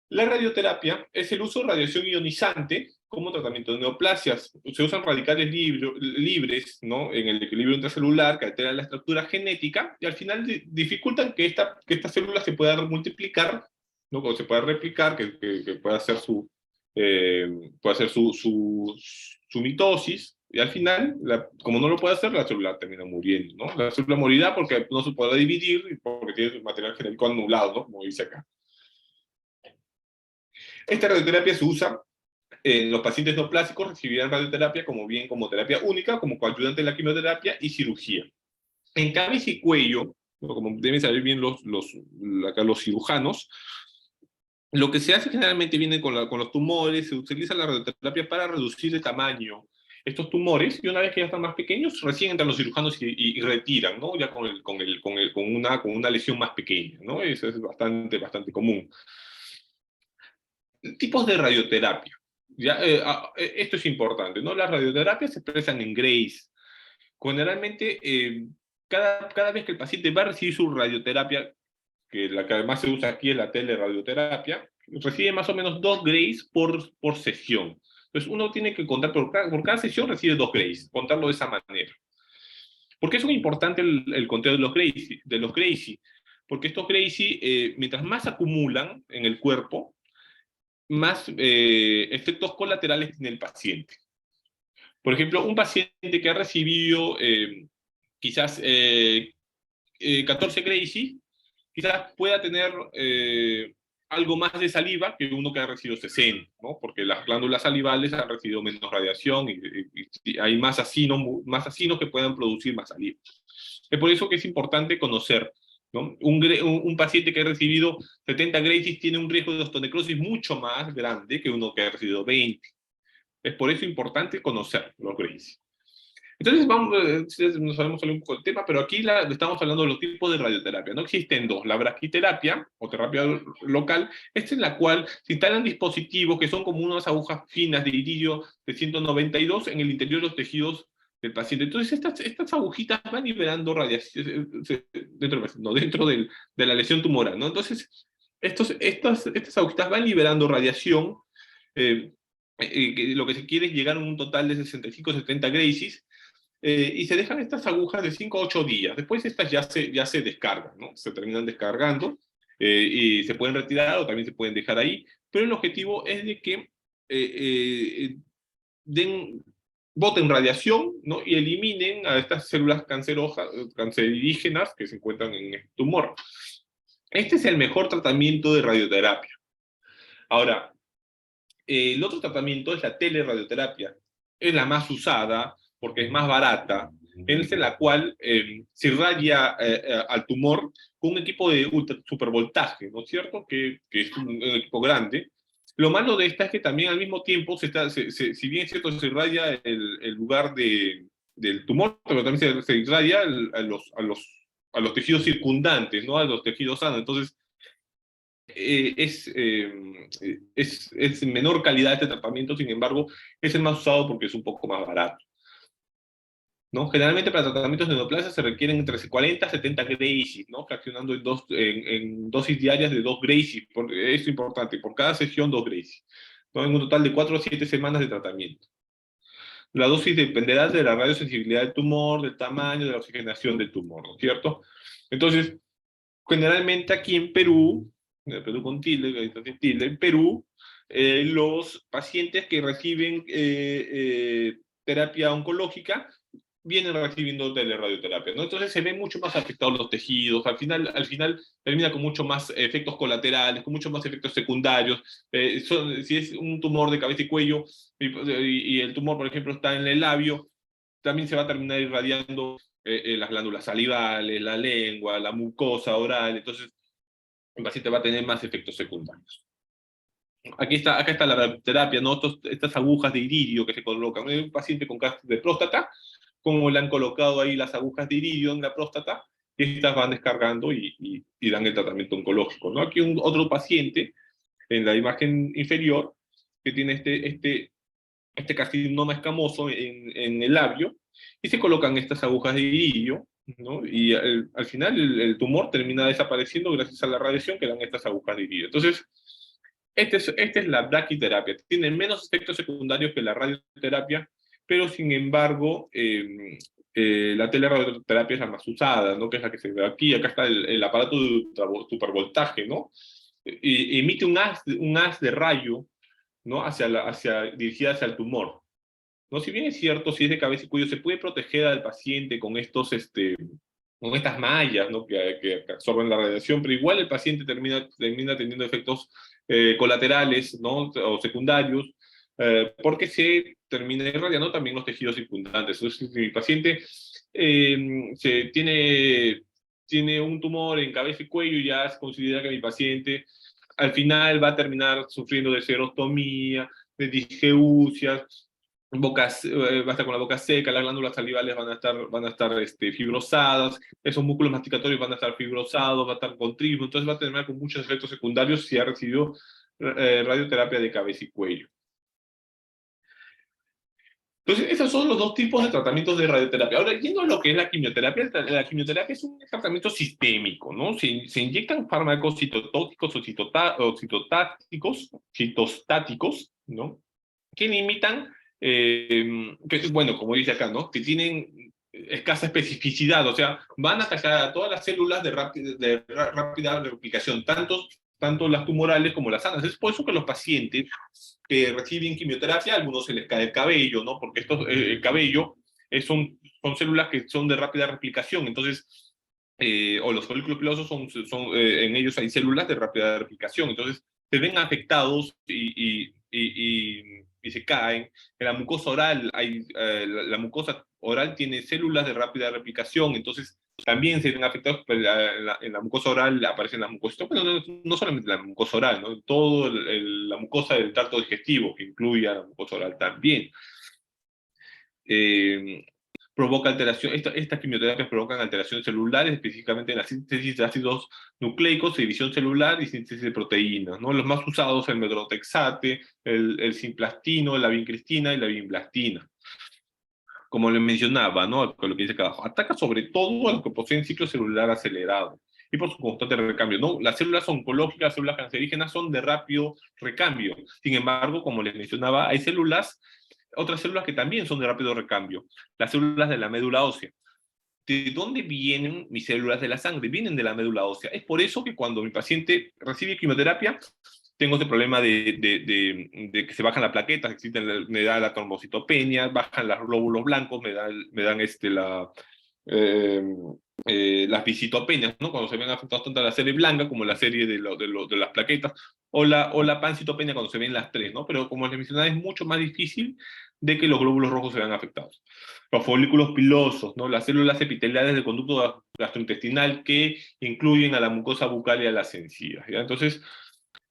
La radioterapia es el uso de radiación ionizante como tratamiento de neoplasias. Se usan radicales libres, ¿no? En el equilibrio intracelular que alteran la estructura genética y al final dificultan que esta célula se pueda multiplicar, ¿no? O se pueda replicar, que pueda hacer su mitosis. Y al final, como no lo puede hacer, la célula termina muriendo, ¿no? La célula morirá porque no se podrá dividir y porque tiene su material genético anulado, ¿no? Como dice acá. Esta radioterapia se usa en los pacientes no plásicos, recibirán radioterapia como bien como terapia única, como coayudante de la quimioterapia y cirugía. En cabeza y cuello, como deben saber bien los cirujanos, lo que se hace generalmente viene con los tumores, se utiliza la radioterapia para reducir el tamaño estos tumores, y una vez que ya están más pequeños, recién entran los cirujanos y retiran, ¿no? Ya con una lesión más pequeña, ¿no? Eso es bastante común. Tipos de radioterapia. ¿Ya? Esto es importante, ¿no? Las radioterapias se expresan en grays. Generalmente, cada vez que el paciente va a recibir su radioterapia, que la que además se usa aquí es la telerradioterapia, recibe más o menos 2 grays por sesión. Entonces uno tiene que contar, por cada sesión recibe 2 grays, contarlo de esa manera. ¿Por qué es muy importante el conteo de los Gracie? Porque estos Gracie, mientras más acumulan en el cuerpo, más efectos colaterales tiene el paciente. Por ejemplo, un paciente que ha recibido quizás 14 Gracie, quizás pueda tener algo más de saliva que uno que ha recibido 60, ¿no? Porque las glándulas salivales han recibido menos radiación y hay más acinos que puedan producir más saliva. Es por eso que es importante conocer, ¿no? Un paciente que ha recibido 70 Gracies tiene un riesgo de osteonecrosis mucho más grande que uno que ha recibido 20. Es por eso importante conocer los Gracies. Entonces, nos sabemos salir un poco del tema, pero aquí estamos hablando de los tipos de radioterapia. No existen dos: la braquiterapia o terapia local. Esta es la cual se instalan dispositivos que son como unas agujas finas de iridio de 192 en el interior de los tejidos del paciente. Entonces, estas agujitas van liberando radiación dentro de la lesión tumoral, ¿no? Entonces, estas agujitas van liberando radiación. Eh, lo que se quiere es llegar a un total de 65-70 Gracies, y se dejan estas agujas de 5 a 8 días. Después estas ya se descargan, ¿no? Se terminan descargando y se pueden retirar o también se pueden dejar ahí, pero el objetivo es de que boten radiación, ¿no? Y eliminen a estas células cancerígenas que se encuentran en el tumor. Este es el mejor tratamiento de radioterapia. Ahora, el otro tratamiento es la telerradioterapia. Es la más usada porque es más barata, es en la cual se irradia al tumor con un equipo de supervoltaje, ¿no es cierto? Que es un equipo grande. Lo malo de esta es que también al mismo tiempo, si bien es cierto, se irradia el lugar del tumor, pero también se irradia a los tejidos circundantes, ¿no? A los tejidos sanos. Entonces, es menor calidad este tratamiento, sin embargo, es el más usado porque es un poco más barato, ¿no? Generalmente para tratamientos de neoplasia se requieren entre 40 y 70 Gracies, ¿no? Fraccionando en dosis diarias de 2 Gracies. Es importante, por cada sesión 2 Gracies, ¿no? En un total de 4 a 7 semanas de tratamiento. La dosis dependerá de la radiosensibilidad del tumor, del tamaño, de la oxigenación del tumor, ¿no es cierto? Entonces, generalmente aquí en Perú, con tilde, en Perú, los pacientes que reciben terapia oncológica vienen recibiendo telerradioterapia, ¿no? Entonces se ven mucho más afectados los tejidos, al final termina con mucho más efectos colaterales, con mucho más efectos secundarios. Si es un tumor de cabeza y cuello y el tumor, por ejemplo, está en el labio, también se va a terminar irradiando las glándulas salivales, la lengua, la mucosa oral. Entonces el paciente va a tener más efectos secundarios. Acá está la radioterapia, ¿no? Estas agujas de iridio que se colocan en un paciente con cáncer de próstata, como le han colocado ahí las agujas de iridio en la próstata, y estas van descargando y dan el tratamiento oncológico, ¿no? Aquí otro paciente, en la imagen inferior, que tiene este carcinoma escamoso en el labio, y se colocan estas agujas de iridio, ¿no? Y al final el tumor termina desapareciendo gracias a la radiación que dan estas agujas de iridio. Entonces, esta es la braquiterapia. Tiene menos efectos secundarios que la radioterapia, pero sin embargo, la telerradioterapia es la más usada, ¿no? Que es la que se ve aquí. Acá está el aparato de supervoltaje, ¿no? Emite un haz de rayo, ¿no? Dirigida hacia el tumor, ¿no? Si bien es cierto, si es de cabeza y cuello, se puede proteger al paciente con con estas mallas, ¿no? que absorben la radiación, pero igual el paciente termina teniendo efectos colaterales, ¿no? O secundarios, porque se termina irradiando también los tejidos circundantes. Entonces, si el paciente tiene un tumor en cabeza y cuello, ya se considera que mi paciente al final va a terminar sufriendo de xerostomía, de disgeusias, va a estar con la boca seca, las glándulas salivales van a estar fibrosadas, esos músculos masticatorios van a estar fibrosados, va a estar con trismo, entonces va a terminar con muchos efectos secundarios si ha recibido radioterapia de cabeza y cuello. Entonces, esos son los dos tipos de tratamientos de radioterapia. Ahora, yendo a lo que es la quimioterapia es un tratamiento sistémico, ¿no? Se inyectan fármacos citotóxicos o citostáticos, ¿no? Que limitan, bueno, como dice acá, ¿no? Que tienen escasa especificidad, o sea, van a atacar a todas las células de rápida replicación, tanto las tumorales como las sanas. Es por eso que los pacientes que reciben quimioterapia, a algunos se les cae el cabello, ¿no? Porque el cabello son células que son de rápida replicación, entonces, o los folículos pilosos en ellos hay células de rápida replicación, entonces se ven afectados y se caen. En la mucosa oral, la mucosa oral tiene células de rápida replicación, entonces también se ven afectados, pues, en la mucosa oral aparecen las mucosas, pero no solamente la mucosa oral, ¿no? Todo la mucosa del tracto digestivo, que incluye a la mucosa oral también. Eh, Provoca alteración, estas quimioterapias provocan alteraciones celulares, específicamente en la síntesis de ácidos nucleicos, división celular y síntesis de proteínas, ¿no? Los más usados el medrotaxate, el simplastino, la vincristina y la vinblastina. Como le mencionaba, ¿no? Con lo que dice acá abajo, ataca sobre todo a los que poseen ciclo celular acelerado y por su constante recambio, ¿no? Las células oncológicas, las células cancerígenas son de rápido recambio. Sin embargo, como les mencionaba, hay otras células que también son de rápido recambio, las células de la médula ósea. ¿De dónde vienen mis células de la sangre? Vienen de la médula ósea. Es por eso que cuando mi paciente recibe quimioterapia, tengo ese problema de que se bajan las plaquetas, me da la trombocitopenia, bajan los glóbulos blancos, me dan eh, las visitopenias, ¿no? Cuando se ven afectados tanto la serie blanca como la serie de las plaquetas, o la pancitopenia cuando se ven las tres, ¿no? Pero como les mencionaba, es mucho más difícil de que los glóbulos rojos se vean afectados. Los folículos pilosos, ¿no? Las células epiteliales del conducto gastrointestinal que incluyen a la mucosa bucal y a las encías, ¿ya? Entonces,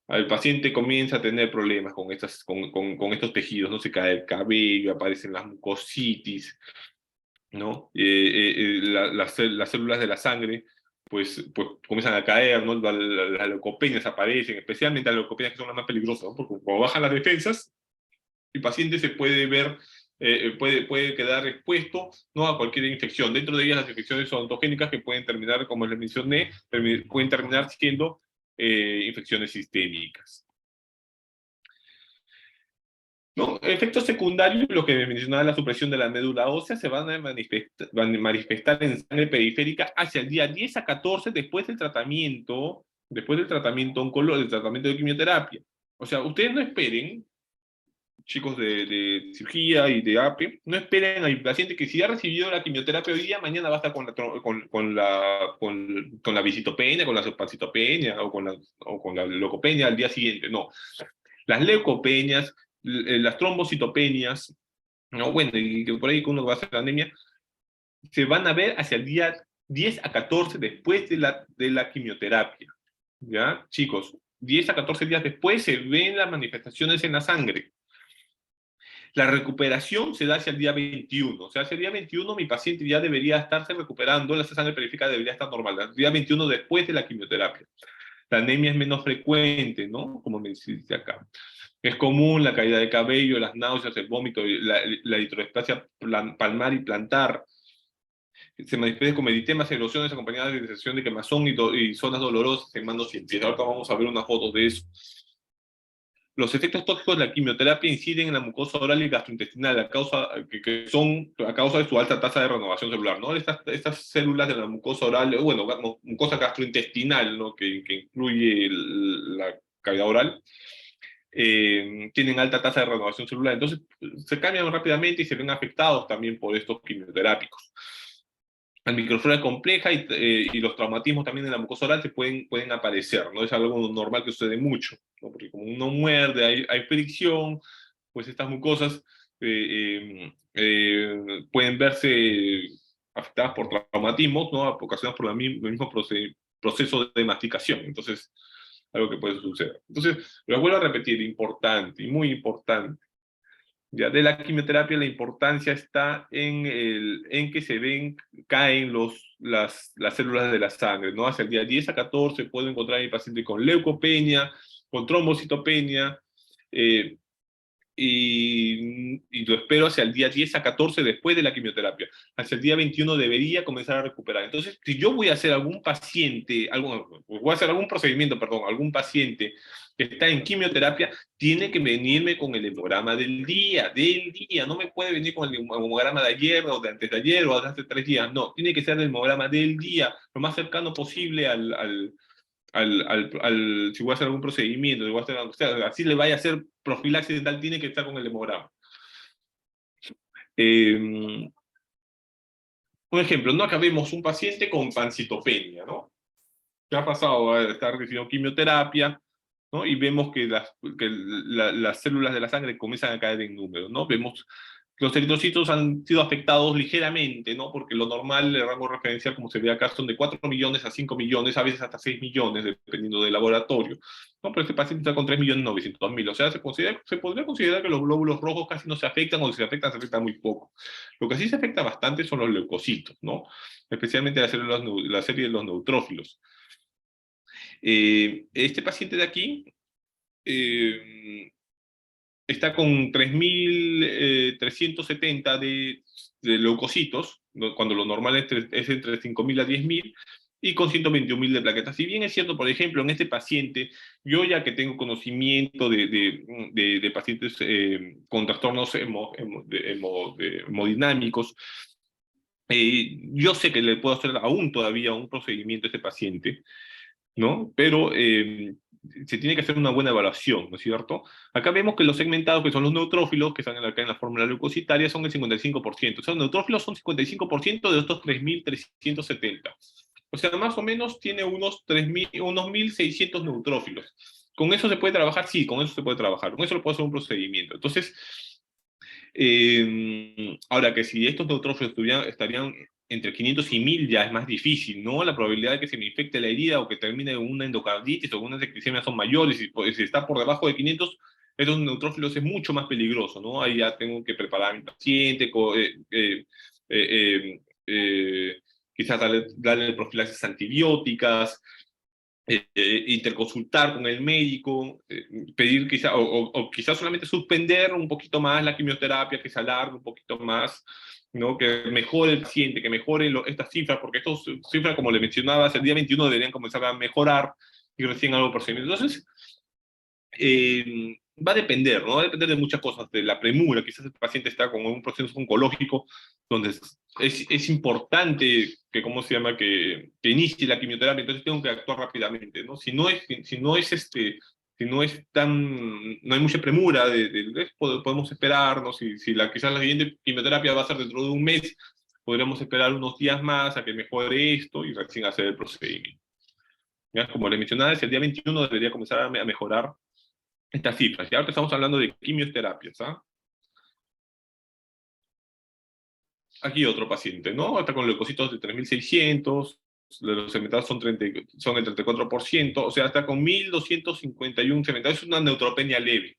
el paciente comienza a tener problemas con estos tejidos, ¿no? Se cae el cabello, aparecen las mucositis, ¿no? Las células de la sangre, pues comienzan a caer, ¿no? Las leucopenias aparecen, especialmente las leucopenias que son las más peligrosas, ¿no? Porque cuando bajan las defensas, el paciente se puede ver, puede quedar expuesto, ¿no? A cualquier infección. Dentro de ellas las infecciones odontogénicas que pueden terminar, como les mencioné, pueden terminar siendo infecciones sistémicas. ¿No? Efectos secundarios, lo que mencionaba la supresión de la médula ósea, se van a manifestar en sangre periférica hacia el día 10 a 14 después del tratamiento oncológico, del tratamiento de quimioterapia. O sea, ustedes no esperen, chicos de cirugía y de APE, no esperen al paciente que si ha recibido la quimioterapia hoy día, mañana va a estar con la visitopenia, con la pancitopenia o con la leucopenia al día siguiente. No. Las leucopenias, las trombocitopenias, ¿no? Bueno, y por ahí que uno va a hacer la anemia, se van a ver hacia el día 10 a 14 después de la quimioterapia. ¿Ya? Chicos, 10 a 14 días después se ven las manifestaciones en la sangre. La recuperación se da hacia el día 21. O sea, hacia el día 21 mi paciente ya debería estarse recuperando, la sangre periférica debería estar normal. El día 21 después de la quimioterapia. La anemia es menos frecuente, ¿no? Como me dice acá. Es común la caída de cabello, las náuseas, el vómito, la eritroesplasia palmar y plantar. Se manifiesta como eritemas, erosiones acompañadas de sensación de quemazón y zonas dolorosas en manos y en pies. Ahora vamos a ver unas fotos de eso. Los efectos tóxicos de la quimioterapia inciden en la mucosa oral y gastrointestinal que son a causa de su alta tasa de renovación celular, ¿no? Estas células de la mucosa oral, bueno, mucosa gastrointestinal, ¿no? Que incluye la cavidad oral, tienen alta tasa de renovación celular. Entonces, se cambian rápidamente y se ven afectados también por estos quimioterápicos. La microflora es compleja y los traumatismos también en la mucosa oral pueden aparecer, ¿no? Es algo normal que sucede mucho, ¿no? Porque como uno muerde, hay fricción, pues estas mucosas pueden verse afectadas por traumatismos, ¿no? Ocasionados por el mismo proceso de masticación. Entonces, algo que puede suceder. Entonces, lo vuelvo a repetir, importante y muy importante. Ya de la quimioterapia la importancia está en que caen las células de la sangre, ¿no? Hacia el día 10 a 14 puedo encontrar a mi paciente con leucopenia con trombocitopenia, eh, y lo espero hacia el día 10 a 14 después de la quimioterapia. Hacia el día 21 debería comenzar a recuperar. Entonces, si yo voy a hacer algún paciente, voy a hacer algún procedimiento, perdón, algún paciente que está en quimioterapia, tiene que venirme con el hemograma del día, no me puede venir con el hemograma de ayer o de antes de ayer o de hace 3 días, no, tiene que ser el hemograma del día, lo más cercano posible si voy a hacer algún procedimiento, si voy a hacer, o sea, así le vaya a hacer profilaxis dental, tiene que estar con el hemograma. Un ejemplo, no acabemos un paciente con pancitopenia, ¿no? Que ha pasado a estar recibiendo quimioterapia, ¿no? Y vemos que las células de la sangre comienzan a caer en número, ¿no? Vemos que los eritrocitos han sido afectados ligeramente, ¿no? Porque lo normal, el rango referencial, como se ve acá, son de 4 millones a 5 millones, a veces hasta 6 millones, dependiendo del laboratorio, ¿no? Pero este paciente está con 3.900.000, o sea, se podría considerar que los glóbulos rojos casi no se afectan, o si se afectan muy poco. Lo que sí se afecta bastante son los leucocitos, ¿no? Especialmente la serie de los neutrófilos. Este paciente de aquí está con 3.370 de leucocitos, ¿no? Cuando lo normal es entre 5.000 a 10.000, y con 121.000 de plaquetas. Si bien es cierto, por ejemplo, en este paciente, yo ya que tengo conocimiento de pacientes con trastornos hemodinámicos, yo sé que le puedo hacer aún todavía un procedimiento a este paciente, ¿no? Pero se tiene que hacer una buena evaluación, ¿no es cierto? Acá vemos que los segmentados, que son los neutrófilos, que están acá en la fórmula leucocitaria, son el 55%. O sea, los neutrófilos son 55% de estos 3.370. O sea, más o menos tiene unos 1.600 neutrófilos. ¿Con eso se puede trabajar? Sí, con eso se puede trabajar. Con eso lo puedo hacer un procedimiento. Entonces, ahora que si estos neutrófilos estarían entre 500 y 1000 ya es más difícil, ¿no? La probabilidad de que se me infecte la herida o que termine en una endocarditis o una septicemia son mayores, y pues, si está por debajo de 500, estos neutrófilos es mucho más peligroso, ¿no? Ahí ya tengo que preparar a mi paciente, eh, eh, quizás darle profilaxis antibióticas, interconsultar con el médico, pedir quizá, o quizás solamente suspender un poquito más la quimioterapia, que se alargue un poquito más, ¿no? Que mejore el paciente, que mejore estas cifras, porque estas cifras, como le mencionaba, el día 21 deberían comenzar a mejorar y recién algo procedimiento. Entonces, va a depender, ¿no? Va a depender de muchas cosas, de la premura. Quizás el paciente está con un proceso oncológico donde es importante que, ¿cómo se llama?, que inicie la quimioterapia, entonces tengo que actuar rápidamente, ¿no? Si no es tan, no hay mucha premura, podemos esperar, ¿no? Quizás la siguiente quimioterapia va a ser dentro de un mes, podríamos esperar unos días más a que mejore esto y recién hacer el procedimiento. ¿Ya? Como les mencionaba, el día 21 debería comenzar a mejorar estas cifras. Y ahora estamos hablando de quimioterapias. ¿Ah? Aquí otro paciente, ¿no? Está con leucocitos de 3.600, los segmentados son el 34%, o sea, está con 1.251 segmentados. Es una neutropenia leve,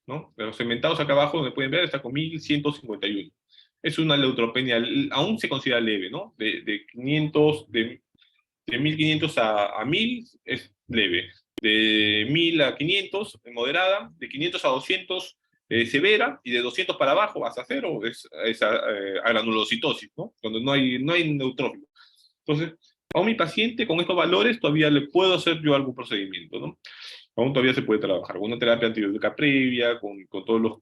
¿no? De los segmentados acá abajo, donde pueden ver, está con 1.151. Es una neutropenia, aún se considera leve, ¿no? De 1.500 a 1.000 es leve. De 1.000 a 500 moderada, de 500 a 200 severa, y de 200 para abajo hasta cero es granulocitosis, ¿no? Cuando no hay neutrófilo. Entonces, a mi paciente con estos valores todavía le puedo hacer yo algún procedimiento, ¿no? Aún todavía se puede trabajar con una terapia antibiótica previa, con todas las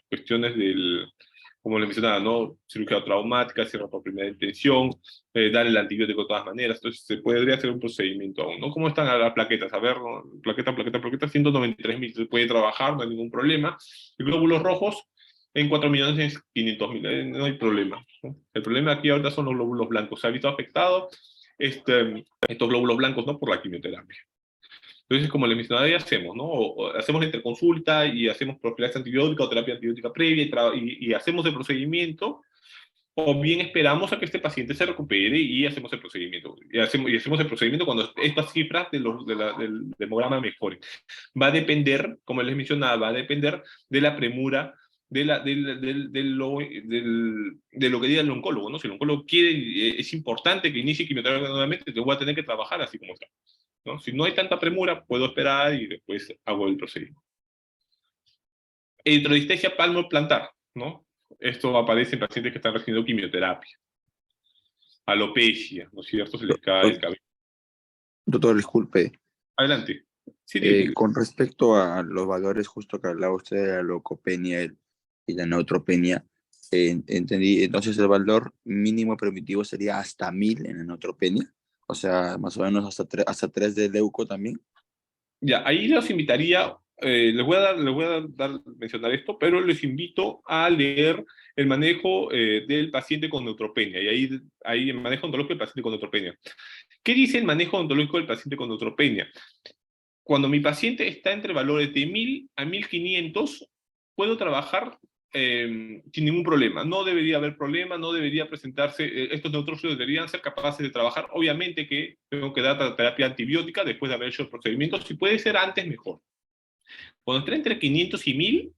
cuestiones como le mencionaba, ¿no? Cirugía traumática, cierre por primera intención, darle el antibiótico de todas maneras. Entonces se podría hacer un procedimiento aún, ¿no? ¿Cómo están las plaquetas? A ver, ¿no? Plaqueta, 193.000, se puede trabajar, no hay ningún problema. Y glóbulos rojos en 4.500.000, no hay problema, ¿no? El problema aquí ahorita son los glóbulos blancos. Se ha visto afectado estos glóbulos blancos, ¿no? Por la quimioterapia. Entonces, como les mencionaba, ahí hacemos, ¿no? O hacemos la interconsulta y hacemos profilaxis antibiótica o terapia antibiótica previa y hacemos el procedimiento, o bien esperamos a que este paciente se recupere y hacemos el procedimiento. Y hacemos el procedimiento cuando estas cifras del hemograma mejoren. Va a depender, como les mencionaba, va a depender de la premura de lo que diga el oncólogo, ¿no? Si el oncólogo quiere, es importante que inicie quimioterapia nuevamente, te voy a tener que trabajar así como está. ¿no? Si no hay tanta premura, puedo esperar y después hago el procedimiento. Eritrodistesia palmoplantar, ¿no? Esto aparece en pacientes que están recibiendo quimioterapia. Alopecia, ¿no es cierto? Se les cae el cabello. Doctor, disculpe, Adelante. Sí, dime. con respecto a los valores justo que hablaba usted de la leucopenia y la neutropenia, entendí, entonces el valor mínimo permitivo sería hasta 1000 en la neutropenia, o sea, más o menos hasta 3 de leuco también. Ya, ahí los invitaría, les voy a dar, mencionar esto, pero les invito a leer el manejo del paciente con neutropenia, y ahí el manejo ontológico del paciente con neutropenia. ¿Qué dice el manejo ontológico del paciente con neutropenia? Cuando mi paciente está entre valores de 1000 a 1500, puedo trabajar sin ningún problema. No debería haber problema, no debería presentarse, estos neutrófilos deberían ser capaces de trabajar. Obviamente que tengo que dar terapia antibiótica después de haber hecho el procedimiento, si puede ser antes, mejor. Cuando esté entre 500 y 1000,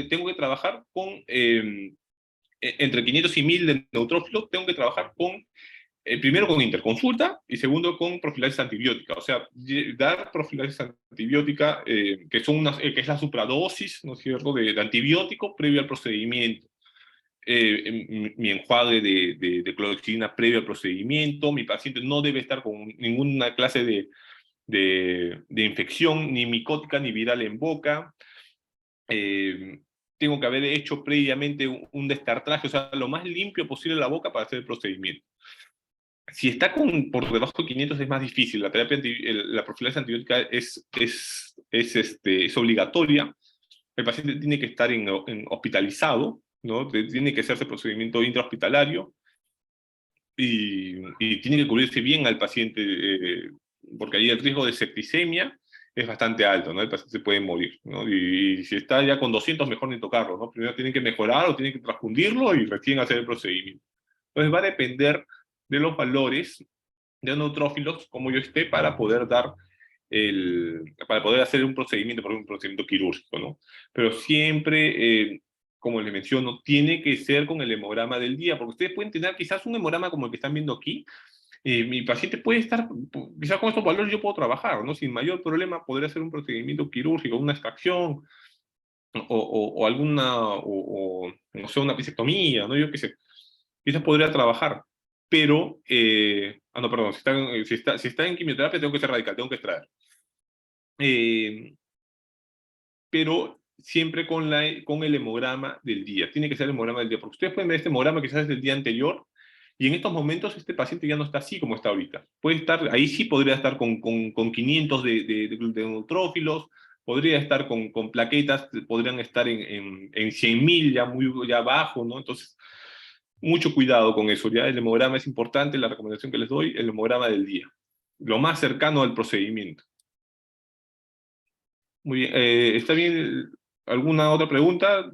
tengo que trabajar con, entre 500 y 1000 de neutrófilos, tengo que trabajar con primero con interconsulta y segundo con profilaxis antibiótica. O sea, dar profilaxis antibiótica, que es la supradosis, ¿no es cierto?, de antibiótico previo al procedimiento. Mi enjuague de cloroxina previo al procedimiento. Mi paciente no debe estar con ninguna clase de infección, ni micótica ni viral en boca. Tengo que haber hecho previamente un destartraje, o sea, lo más limpio posible la boca para hacer el procedimiento. Si está por debajo de 500 es más difícil. La la profilaxis antibiótica es obligatoria. El paciente tiene que estar hospitalizado, ¿no? Tiene que hacerse procedimiento intrahospitalario y tiene que cubrirse bien al paciente, porque ahí el riesgo de septicemia es bastante alto, ¿no? El paciente se puede morir, ¿no? Y si está ya con 200, mejor ni tocarlo, ¿no? Primero tienen que mejorar o tienen que transfundirlo y recién hacer el procedimiento. Entonces va a depender de los valores de neutrófilos como yo esté para poder para poder hacer un procedimiento, por ejemplo, un procedimiento quirúrgico, ¿no? Pero siempre, como les menciono, tiene que ser con el hemograma del día, porque ustedes pueden tener quizás un hemograma como el que están viendo aquí. Mi paciente puede estar, quizás con estos valores yo puedo trabajar, ¿no? Sin mayor problema podría hacer un procedimiento quirúrgico, una extracción, o alguna, no sé, una pisectomía, ¿no? Yo qué sé, quizás podría trabajar, pero, no, perdón, si está en quimioterapia tengo que ser radical, tengo que extraer. Pero siempre con el hemograma del día, tiene que ser el hemograma del día, porque ustedes pueden ver este hemograma quizás es del día anterior, y en estos momentos este paciente ya no está así como está ahorita. Puede estar, ahí sí podría estar con 500 de neutrófilos, podría estar con plaquetas, podrían estar en 100.000 ya bajo, ¿no? Entonces, mucho cuidado con eso, ya el hemograma es importante, la recomendación que les doy, el hemograma del día, lo más cercano al procedimiento. Muy bien, ¿está bien? ¿Alguna otra pregunta?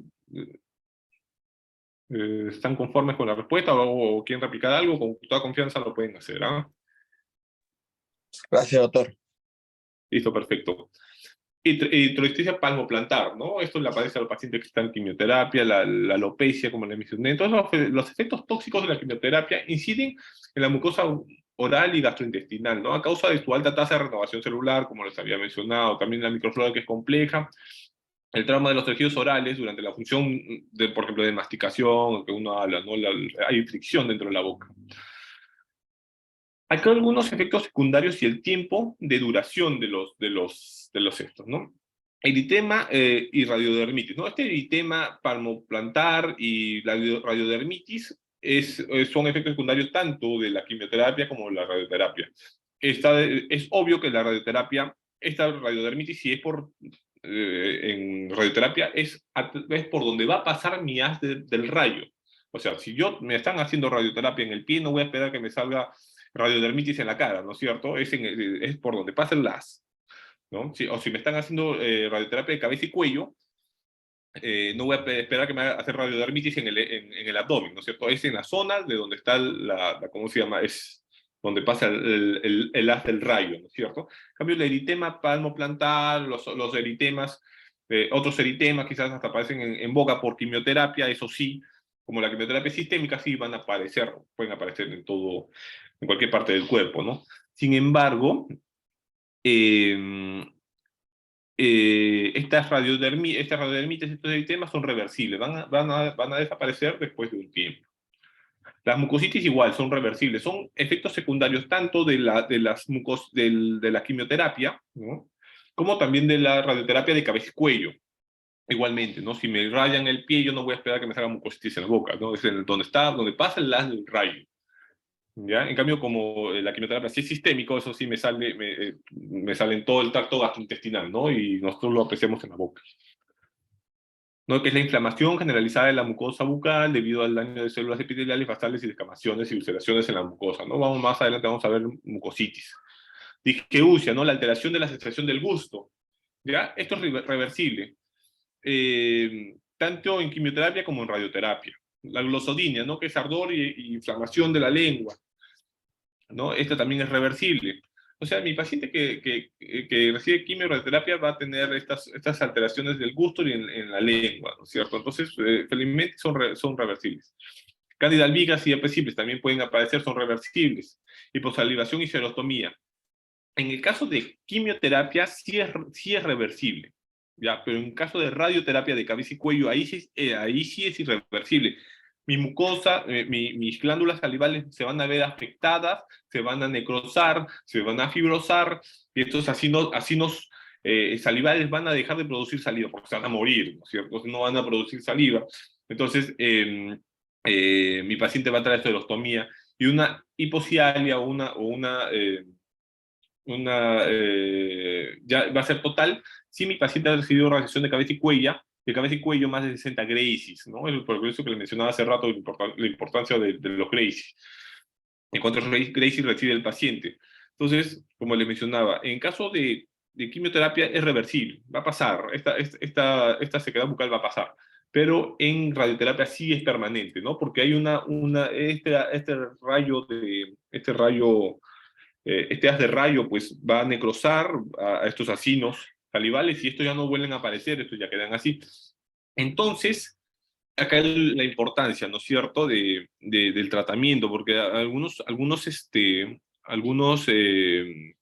¿Están conformes con la respuesta o quieren replicar algo? Con toda confianza lo pueden hacer, ¿ah? Gracias, doctor. Listo, perfecto. Eritrodistesia palmoplantar, ¿no? Esto le aparece a los pacientes que están en quimioterapia, la alopecia, como le mencioné. Entonces, los efectos tóxicos de la quimioterapia inciden en la mucosa oral y gastrointestinal, ¿no? A causa de su alta tasa de renovación celular, como les había mencionado, también la microflora que es compleja, el trauma de los tejidos orales durante la función, por ejemplo, de masticación, que uno habla, ¿no? Hay fricción dentro de la boca. Acá algunos efectos secundarios y el tiempo de duración de los estos, ¿no? Eritema y radiodermitis, ¿no? Este eritema palmoplantar y la radiodermitis son efectos secundarios tanto de la quimioterapia como de la radioterapia. Es obvio que la radioterapia, esta radiodermitis, si es en radioterapia, es por donde va a pasar mi haz del rayo. O sea, si me están haciendo radioterapia en el pie, no voy a esperar que me salga radiodermitis en la cara, ¿no es cierto? Es por donde pasa el haz, ¿no? O si me están haciendo radioterapia de cabeza y cuello, no voy a esperar que me haga hacer radiodermitis en el abdomen, ¿no es cierto? Es en la zona de donde está ¿cómo se llama? Es donde pasa el haz del rayo, ¿no es cierto? En cambio, el eritema palmoplantar, los eritemas, otros eritemas quizás hasta aparecen en boca por quimioterapia, eso sí, como la quimioterapia sistémica, sí van a aparecer, pueden aparecer en todo, en cualquier parte del cuerpo, ¿no? Sin embargo, eh, estas radiodermitas, estos eritemas son reversibles, van a desaparecer después de un tiempo. Las mucositis igual son reversibles, son efectos secundarios tanto de la quimioterapia, ¿no? Como también de la radioterapia de cabeza y cuello. Igualmente, ¿no? Si me rayan el pie, yo no voy a esperar que me salga mucositis en la boca, ¿no? Es donde pasa el rayo. ¿Ya? En cambio, como la quimioterapia sí es sistémico, eso sí me sale en todo el tracto gastrointestinal, ¿no? Y nosotros lo apreciamos en la boca. ¿No? Que es la inflamación generalizada de la mucosa bucal debido al daño de células epiteliales, basales y descamaciones y ulceraciones en la mucosa, ¿no? Más adelante vamos a ver mucositis. Disgeusia, ¿no? La alteración de la sensación del gusto, ¿ya? Esto es reversible, tanto en quimioterapia como en radioterapia. La glosodinia, ¿no? Que es ardor y inflamación de la lengua, ¿no? Esta también es reversible. O sea, mi paciente que recibe quimio radioterapia va a tener estas alteraciones del gusto y en la lengua, ¿no es cierto? Entonces, felizmente son reversibles. Cándida albicans y herpes simplex también pueden aparecer, son reversibles. Hiposalivación y serostomía. En el caso de quimioterapia sí es reversible, ¿ya? Pero en caso de radioterapia de cabeza y cuello, ahí sí es irreversible. Mi mucosa, mis glándulas salivales se van a ver afectadas, se van a necrosar, se van a fibrosar, y estos acinos salivales van a dejar de producir saliva, porque se van a morir, ¿no es cierto? No van a producir saliva. Entonces, mi paciente va a traer serostomía y una hipocialia ya va a ser total si mi paciente ha recibido radiación de cabeza y cuello más de 60 Gracies, ¿no? Es por eso que le mencionaba hace rato la importancia de los Gracies. En cuántos Gracies recibe el paciente. Entonces, como les mencionaba, en caso de quimioterapia es reversible, va a pasar, esta sequedad bucal va a pasar, pero en radioterapia sí es permanente, ¿no? Porque hay este rayo este haz de rayo pues va a necrosar a estos acinos salivales y estos ya no vuelven a aparecer, estos ya quedan así. Entonces, acá la importancia, ¿no es cierto?, del tratamiento, porque algunos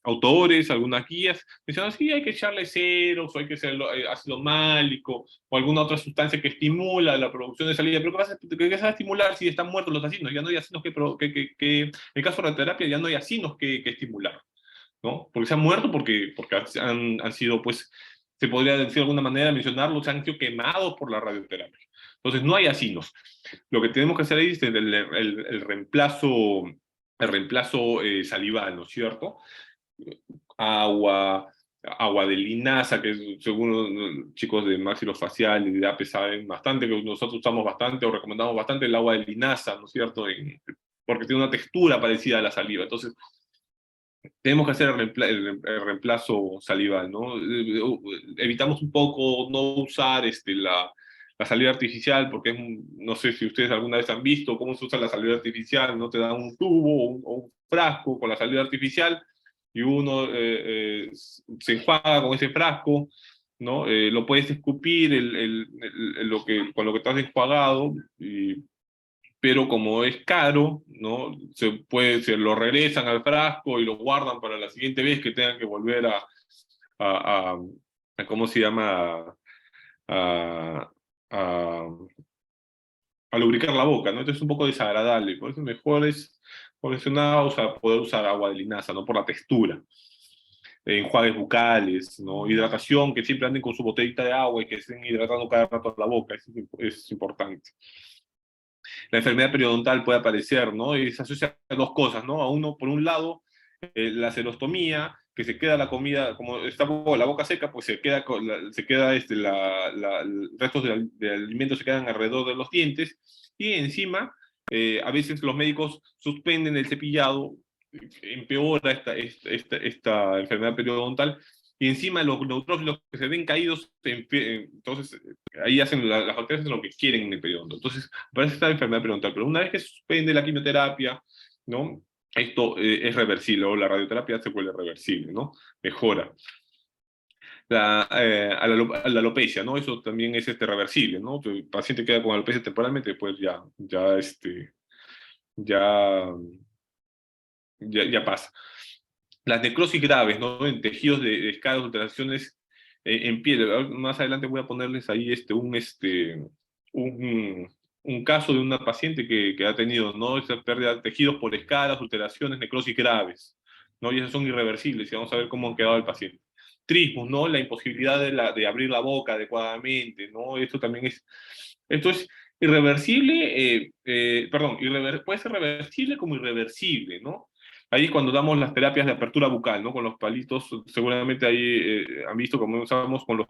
autores, algunas guías, mencionan, sí, hay que echarle ceros, o hay que hacerlo ácido málico, o alguna otra sustancia que estimula la producción de salida, pero ¿qué se va a estimular si están muertos los acinos? Ya no hay acinos en el caso de la terapia ya no hay acinos que estimular, ¿no? Porque se han muerto porque han sido, pues, se podría decir de alguna manera, mencionarlo, se han sido quemados por la radioterapia. Entonces, no hay acinos. Lo que tenemos que hacer ahí es el reemplazo salival, ¿no es cierto? Agua, agua de linaza, que según los chicos de maxilofacial y de APE saben bastante, que nosotros usamos bastante o recomendamos bastante el agua de linaza, ¿no es cierto? Porque tiene una textura parecida a la saliva. Entonces, tenemos que hacer el reemplazo salival, ¿no? Evitamos un poco no usar la saliva artificial, porque no sé si ustedes alguna vez han visto cómo se usa la saliva artificial, ¿no? Te dan un tubo o un frasco con la saliva artificial y uno se enjuaga con ese frasco, ¿no? Lo puedes escupir con lo que te has enjuagado pero como es caro, ¿no? Se lo regresan al frasco y lo guardan para la siguiente vez que tengan que volver a, ¿cómo se llama? A, a, a lubricar la boca, ¿no? Entonces es un poco desagradable, por eso mejor es poder usar agua de linaza, ¿no? Por la textura. Enjuagues bucales, ¿no? Hidratación, que siempre anden con su botellita de agua y que estén hidratando cada rato la boca, es importante. La enfermedad periodontal puede aparecer, ¿no? Y se asocia a dos cosas, ¿no? A uno, por un lado, la serostomía, que se queda la comida, como está la boca seca, pues se queda restos de alimentos se quedan alrededor de los dientes, y encima, a veces los médicos suspenden el cepillado, empeora esta enfermedad periodontal, y encima los neutrófilos que se ven caídos, entonces ahí las bacterias hacen lo que quieren en el periodonto. Entonces, aparece esta enfermedad periodontal, pero una vez que se suspende la quimioterapia, ¿no? Esto es reversible, o la radioterapia se vuelve reversible, ¿no? Mejora. a la alopecia, ¿no? Eso también es reversible, ¿no? El paciente queda con alopecia temporalmente, después ya, ya pasa. Las necrosis graves, ¿no? En tejidos de escalas, alteraciones en piel. Más adelante voy a ponerles ahí un, un caso de una paciente que ha tenido, ¿no? Esa pérdida de tejidos por escalas, alteraciones, necrosis graves, ¿no? Y esas son irreversibles, y vamos a ver cómo ha quedado el paciente. Trismus, ¿no? La imposibilidad de abrir la boca adecuadamente, ¿no? Esto es irreversible, perdón, puede ser reversible como irreversible, ¿no? Ahí cuando damos las terapias de apertura bucal, ¿no? Con los palitos, seguramente ahí han visto cómo usamos con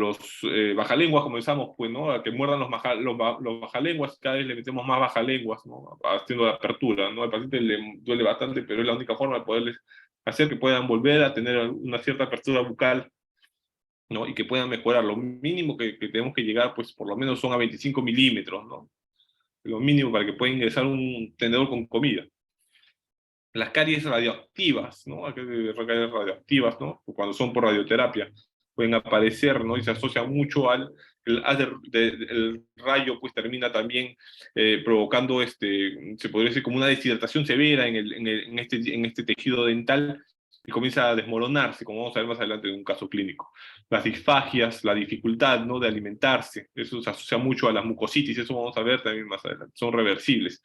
los bajalenguas, comenzamos, pues, ¿no? A que muerdan los bajalenguas, cada vez le metemos más bajalenguas, ¿no? Haciendo la apertura, ¿no? Al paciente le duele bastante, pero es la única forma de poderles hacer que puedan volver a tener una cierta apertura bucal, ¿no? Y que puedan mejorar. Lo mínimo que tenemos que llegar, pues, por lo menos son a 25 milímetros, ¿no? Lo mínimo para que pueda ingresar un tenedor con comida. Las caries radioactivas, ¿no? Caries radioactivas, ¿no? Cuando son por radioterapia, pueden aparecer, ¿no? Y se asocia mucho el rayo, pues termina también provocando, se podría decir, como una deshidratación severa en este tejido dental y comienza a desmoronarse, como vamos a ver más adelante en un caso clínico. Las disfagias, la dificultad, ¿no? De alimentarse, eso se asocia mucho a las mucositis, eso vamos a ver también más adelante, son reversibles.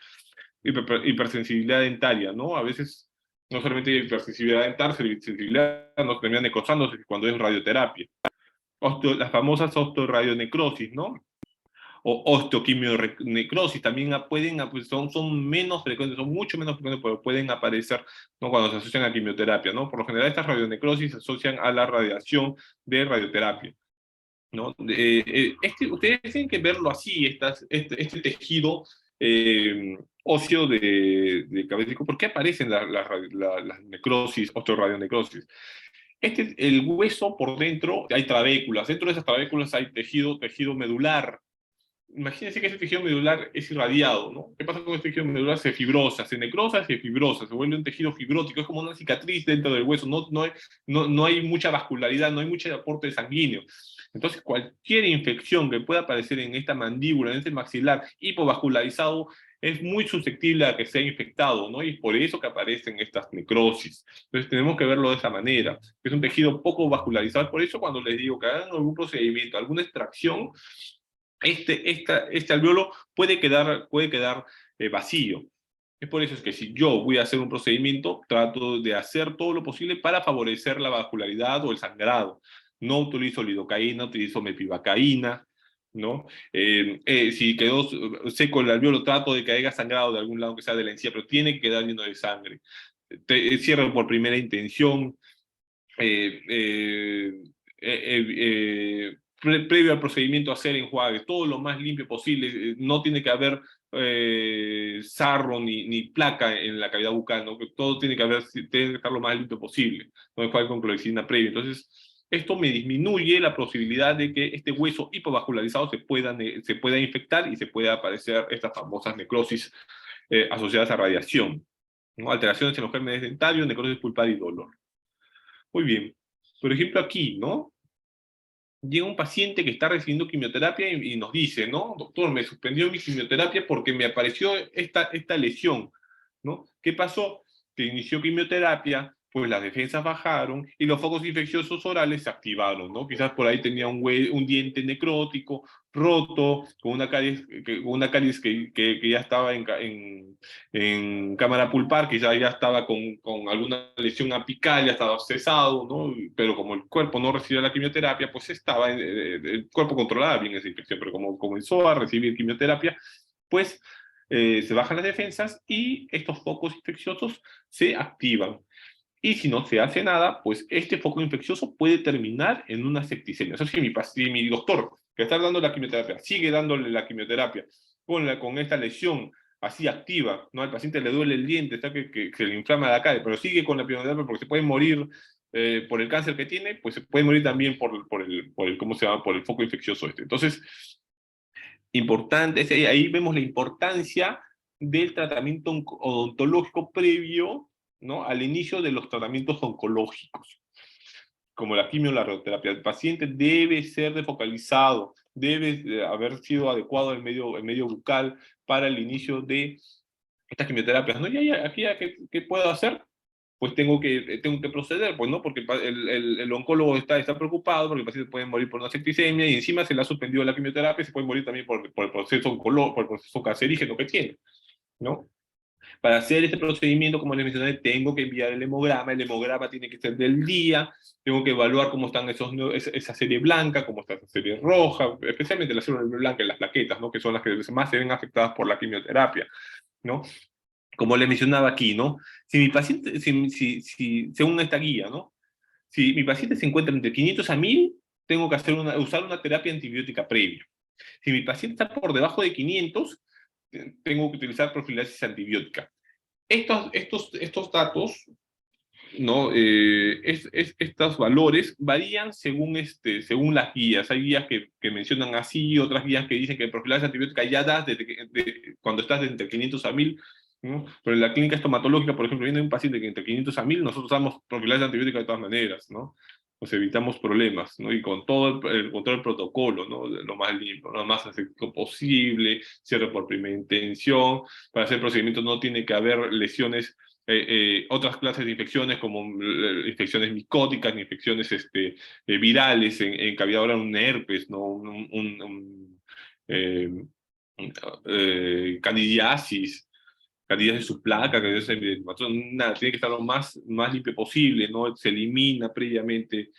Hipersensibilidad dentaria, ¿no? A veces no solamente hay hipersensibilidad dentaria, sino hipersensibilidad nos termina necrosándose cuando es radioterapia. Las famosas osteoradionecrosis, ¿no? O osteoquimionecrosis también pues son menos frecuentes, son mucho menos frecuentes, pero pueden aparecer, ¿no? Cuando se asocian a quimioterapia, ¿no? Por lo general estas radionecrosis se asocian a la radiación de radioterapia, ¿no? Ustedes tienen que verlo así, este tejido óseo de cabeza. ¿Por qué aparecen las necrosis, osteoradionecrosis? El hueso por dentro hay trabéculas, dentro de esas trabéculas hay tejido medular. Imagínense que ese tejido medular es irradiado, ¿no? ¿Qué pasa con este tejido medular? Se fibrosa, se necrosa, se fibrosa, se vuelve un tejido fibrótico, es como una cicatriz dentro del hueso, no hay mucha vascularidad, no hay mucho aporte sanguíneo. Entonces, cualquier infección que pueda aparecer en esta mandíbula, en este maxilar hipovascularizado, es muy susceptible a que sea infectado, ¿no? Y por eso que aparecen estas necrosis. Entonces, tenemos que verlo de esa manera. Es un tejido poco vascularizado. Por eso, cuando les digo que hagan algún procedimiento, alguna extracción, este alveolo puede quedar vacío. Es por eso que si yo voy a hacer un procedimiento, trato de hacer todo lo posible para favorecer la vascularidad o el sangrado. No utilizo lidocaína, utilizo mepivacaína, ¿no? Si quedó seco el alveolo, trato de que haya sangrado de algún lado que sea de la encía, pero tiene que quedar lleno de sangre. Cierro por primera intención. Eh, eh, Previo al procedimiento hacer enjuague, todo lo más limpio posible, no tiene que haber sarro ni placa en la cavidad bucal, ¿no? Todo tiene que estar lo más limpio posible, no enjuague con clorexidina previa. Entonces, esto me disminuye la posibilidad de que este hueso hipovascularizado se pueda infectar y se pueda aparecer estas famosas necrosis asociadas a radiación, ¿no? Alteraciones en los gérmenes dentarios, necrosis pulpar y dolor. Muy bien. Por ejemplo, aquí, ¿no? Llega un paciente que está recibiendo quimioterapia y nos dice, ¿no? Doctor, me suspendió mi quimioterapia porque me apareció esta lesión, ¿no? ¿Qué pasó? Que inició quimioterapia, pues las defensas bajaron y los focos infecciosos orales se activaron, ¿no? Quizás por ahí tenía un diente necrótico, roto, con una caries que ya estaba en cámara pulpar, quizás ya estaba con alguna lesión apical, ya estaba cesado, ¿no? Pero como el cuerpo no recibía la quimioterapia, pues el cuerpo controlaba bien esa infección, pero como comenzó a recibir quimioterapia, pues se bajan las defensas y estos focos infecciosos se activan. Y si no se hace nada, pues este foco infeccioso puede terminar en una septicemia. Eso sí, mi doctor, que está dando la quimioterapia, sigue dándole la quimioterapia con esta lesión así activa, ¿no? Al paciente le duele el diente, está que se le inflama la cara, pero sigue con la quimioterapia porque se puede morir por el cáncer que tiene, pues se puede morir también ¿cómo se llama? Por el foco infeccioso este. Entonces, importante, ahí vemos la importancia del tratamiento odontológico previo, ¿no? Al inicio de los tratamientos oncológicos. como la quimio o la radioterapia. El paciente debe ser defocalizado, debe haber sido adecuado el medio bucal para el inicio de estas quimioterapias. ¿No? Y aquí, ¿qué puedo hacer? Pues tengo que proceder, pues no, porque el oncólogo está preocupado porque el paciente puede morir por una septicemia y encima se le ha suspendido la quimioterapia y se puede morir también por el proceso por el proceso cancerígeno que tiene, ¿no? Para hacer este procedimiento, como les mencioné, tengo que enviar el hemograma tiene que ser del día, tengo que evaluar cómo están esa serie blanca, cómo está esa serie roja, especialmente la célula blanca y las plaquetas, ¿no? Que son las que más se ven afectadas por la quimioterapia, ¿no? Como le mencionaba aquí, ¿no? Si mi paciente, según esta guía, ¿no? Si mi paciente se encuentra entre 500 a 1000, tengo que usar una terapia antibiótica previa. Si mi paciente está por debajo de 500, tengo que utilizar profilaxis antibiótica. Estos datos, ¿no? Estos valores varían según las guías. Hay guías que mencionan así, otras guías que dicen que profilaxis antibiótica ya das cuando estás de entre 500 a 1000, ¿no? Pero en la clínica estomatológica, por ejemplo, viene un paciente que entre 500 a 1000, nosotros damos profilaxis antibiótica de todas maneras, ¿no? Nos evitamos problemas, ¿no? Y con con todo el protocolo, ¿no? Lo más limpio, lo más aséptico posible, cierre por primera intención. Para hacer procedimientos no tiene que haber lesiones, otras clases de infecciones como infecciones micóticas, ni infecciones virales en cavidad oral, un herpes, ¿no? Eh, candidiasis, candidiasis subplaca, candidiasis epidermatosas, nada, tiene que estar lo más limpio posible, ¿no? Se elimina previamente.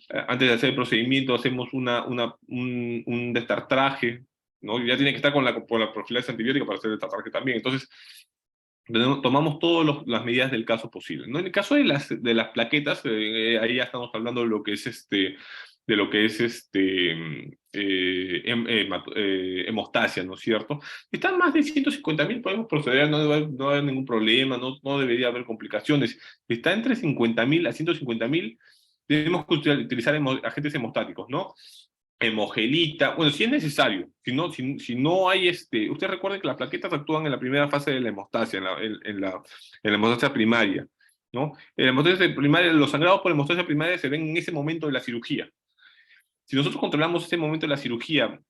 Antes de hacer el procedimiento hacemos un destartraje, ¿no? Ya tiene que estar con la profilaxis antibiótica para hacer el destartraje también. Entonces, tomamos todas las medidas del caso posible, ¿no? En el caso de las plaquetas, ahí ya estamos hablando de lo que es hemostasia, ¿no es cierto? Si están más de 150.000, podemos proceder, no hay ningún problema, no debería haber complicaciones. Si está entre 50.000 a 150.000, tenemos que utilizar agentes hemostáticos, ¿no? Hemogelita, bueno, si es necesario, si no hay ustedes recuerden que las plaquetas actúan en la primera fase de la hemostasia, en la hemostasia primaria, ¿no? En la hemostasia primaria, los sangrados por hemostasia primaria se ven en ese momento de la cirugía. Si nosotros controlamos ese momento de la cirugía,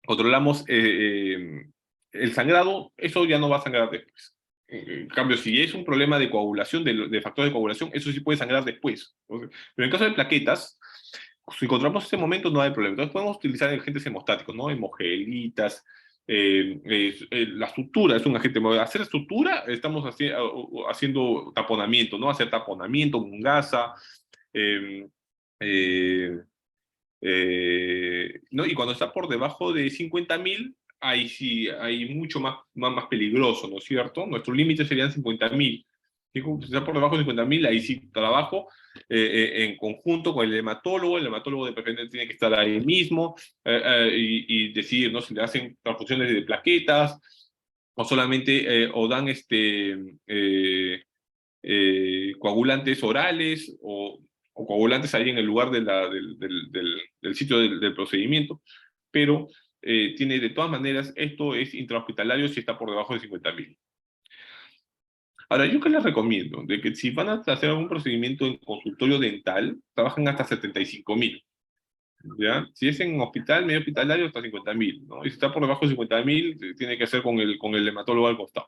controlamos el sangrado, eso ya no va a sangrar después. En cambio, si es un problema de coagulación, de factor de coagulación, eso sí puede sangrar después. Pero en el caso de plaquetas, si encontramos ese momento no hay problema. Entonces podemos utilizar agentes hemostáticos, ¿no? Hemogelitas, la sutura es un agente. Hacer sutura, estamos haciendo taponamiento, ¿no? Hacer taponamiento con gasa, eh, eh, ¿no? Y cuando está por debajo de 50.000, ahí sí, hay mucho más peligroso, ¿no es cierto? Nuestro límite serían 50.000. Si está por debajo de 50.000, ahí sí trabajo en conjunto con el hematólogo de preferencia tiene que estar ahí mismo y decidir, ¿no? Si le hacen transfusiones de plaquetas o solamente o dan coagulantes orales o coagulantes ahí en el lugar del sitio del procedimiento, pero tiene de todas maneras, esto es intrahospitalario si está por debajo de 50.000. Ahora, ¿yo qué les recomiendo? De que si van a hacer algún procedimiento en consultorio dental, trabajan hasta 75.000. ¿Ya? Si es en hospital, medio hospitalario, hasta 50.000, ¿no? Y si está por debajo de 50.000, tiene que hacer con el hematólogo al costado.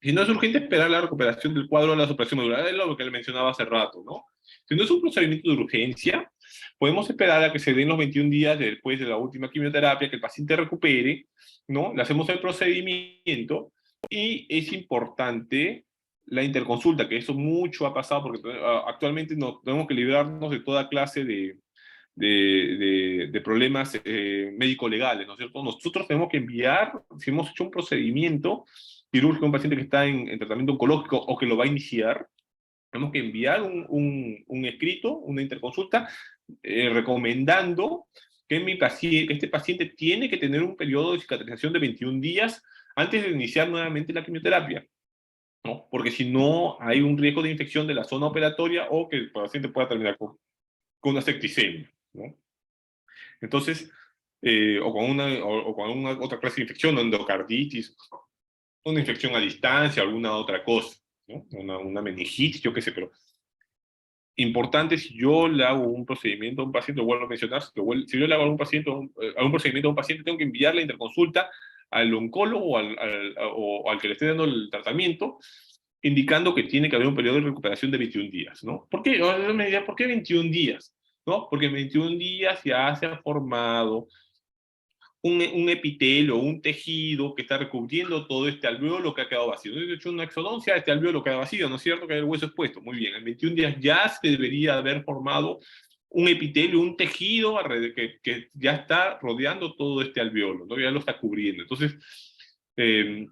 Si no es urgente esperar la recuperación del cuadro de la supresión medular, es lo que le mencionaba hace rato, ¿no? Si no es un procedimiento de urgencia, podemos esperar a que se den los 21 días después de la última quimioterapia, que el paciente recupere, ¿no? Le hacemos el procedimiento y es importante la interconsulta, que eso mucho ha pasado porque actualmente tenemos que librarnos de toda clase de problemas médico-legales, ¿no es cierto? Nosotros tenemos que enviar, si hemos hecho un procedimiento quirúrgico a un paciente que está en tratamiento oncológico o que lo va a iniciar, tenemos que enviar un escrito, una interconsulta, recomendando que este paciente tiene que tener un periodo de cicatrización de 21 días antes de iniciar nuevamente la quimioterapia, ¿no? Porque si no, hay un riesgo de infección de la zona operatoria o que el paciente pueda terminar con una septicemia, ¿no? Entonces, o con una otra clase de infección, endocarditis, una infección a distancia, alguna otra cosa, ¿no? Una meningitis, yo qué sé, pero importante, si yo le hago un procedimiento a un paciente, lo vuelvo a mencionar, si yo le hago algún procedimiento a un paciente, tengo que enviar la interconsulta al oncólogo o al que le esté dando el tratamiento, indicando que tiene que haber un periodo de recuperación de 21 días, ¿no? ¿Por qué? Ahora me dirán, ¿por qué 21 días? ¿No? Porque en 21 días ya se ha formado un epitelio, un tejido que está recubriendo todo este alvéolo que ha quedado vacío. De hecho, una exodoncia, este alvéolo queda vacío, ¿no es cierto? Que hay el hueso expuesto. Muy bien, en 21 días ya se debería haber formado un epitelio, un tejido que ya está rodeando todo este alvéolo, ¿no? Ya lo está cubriendo. Entonces, eh,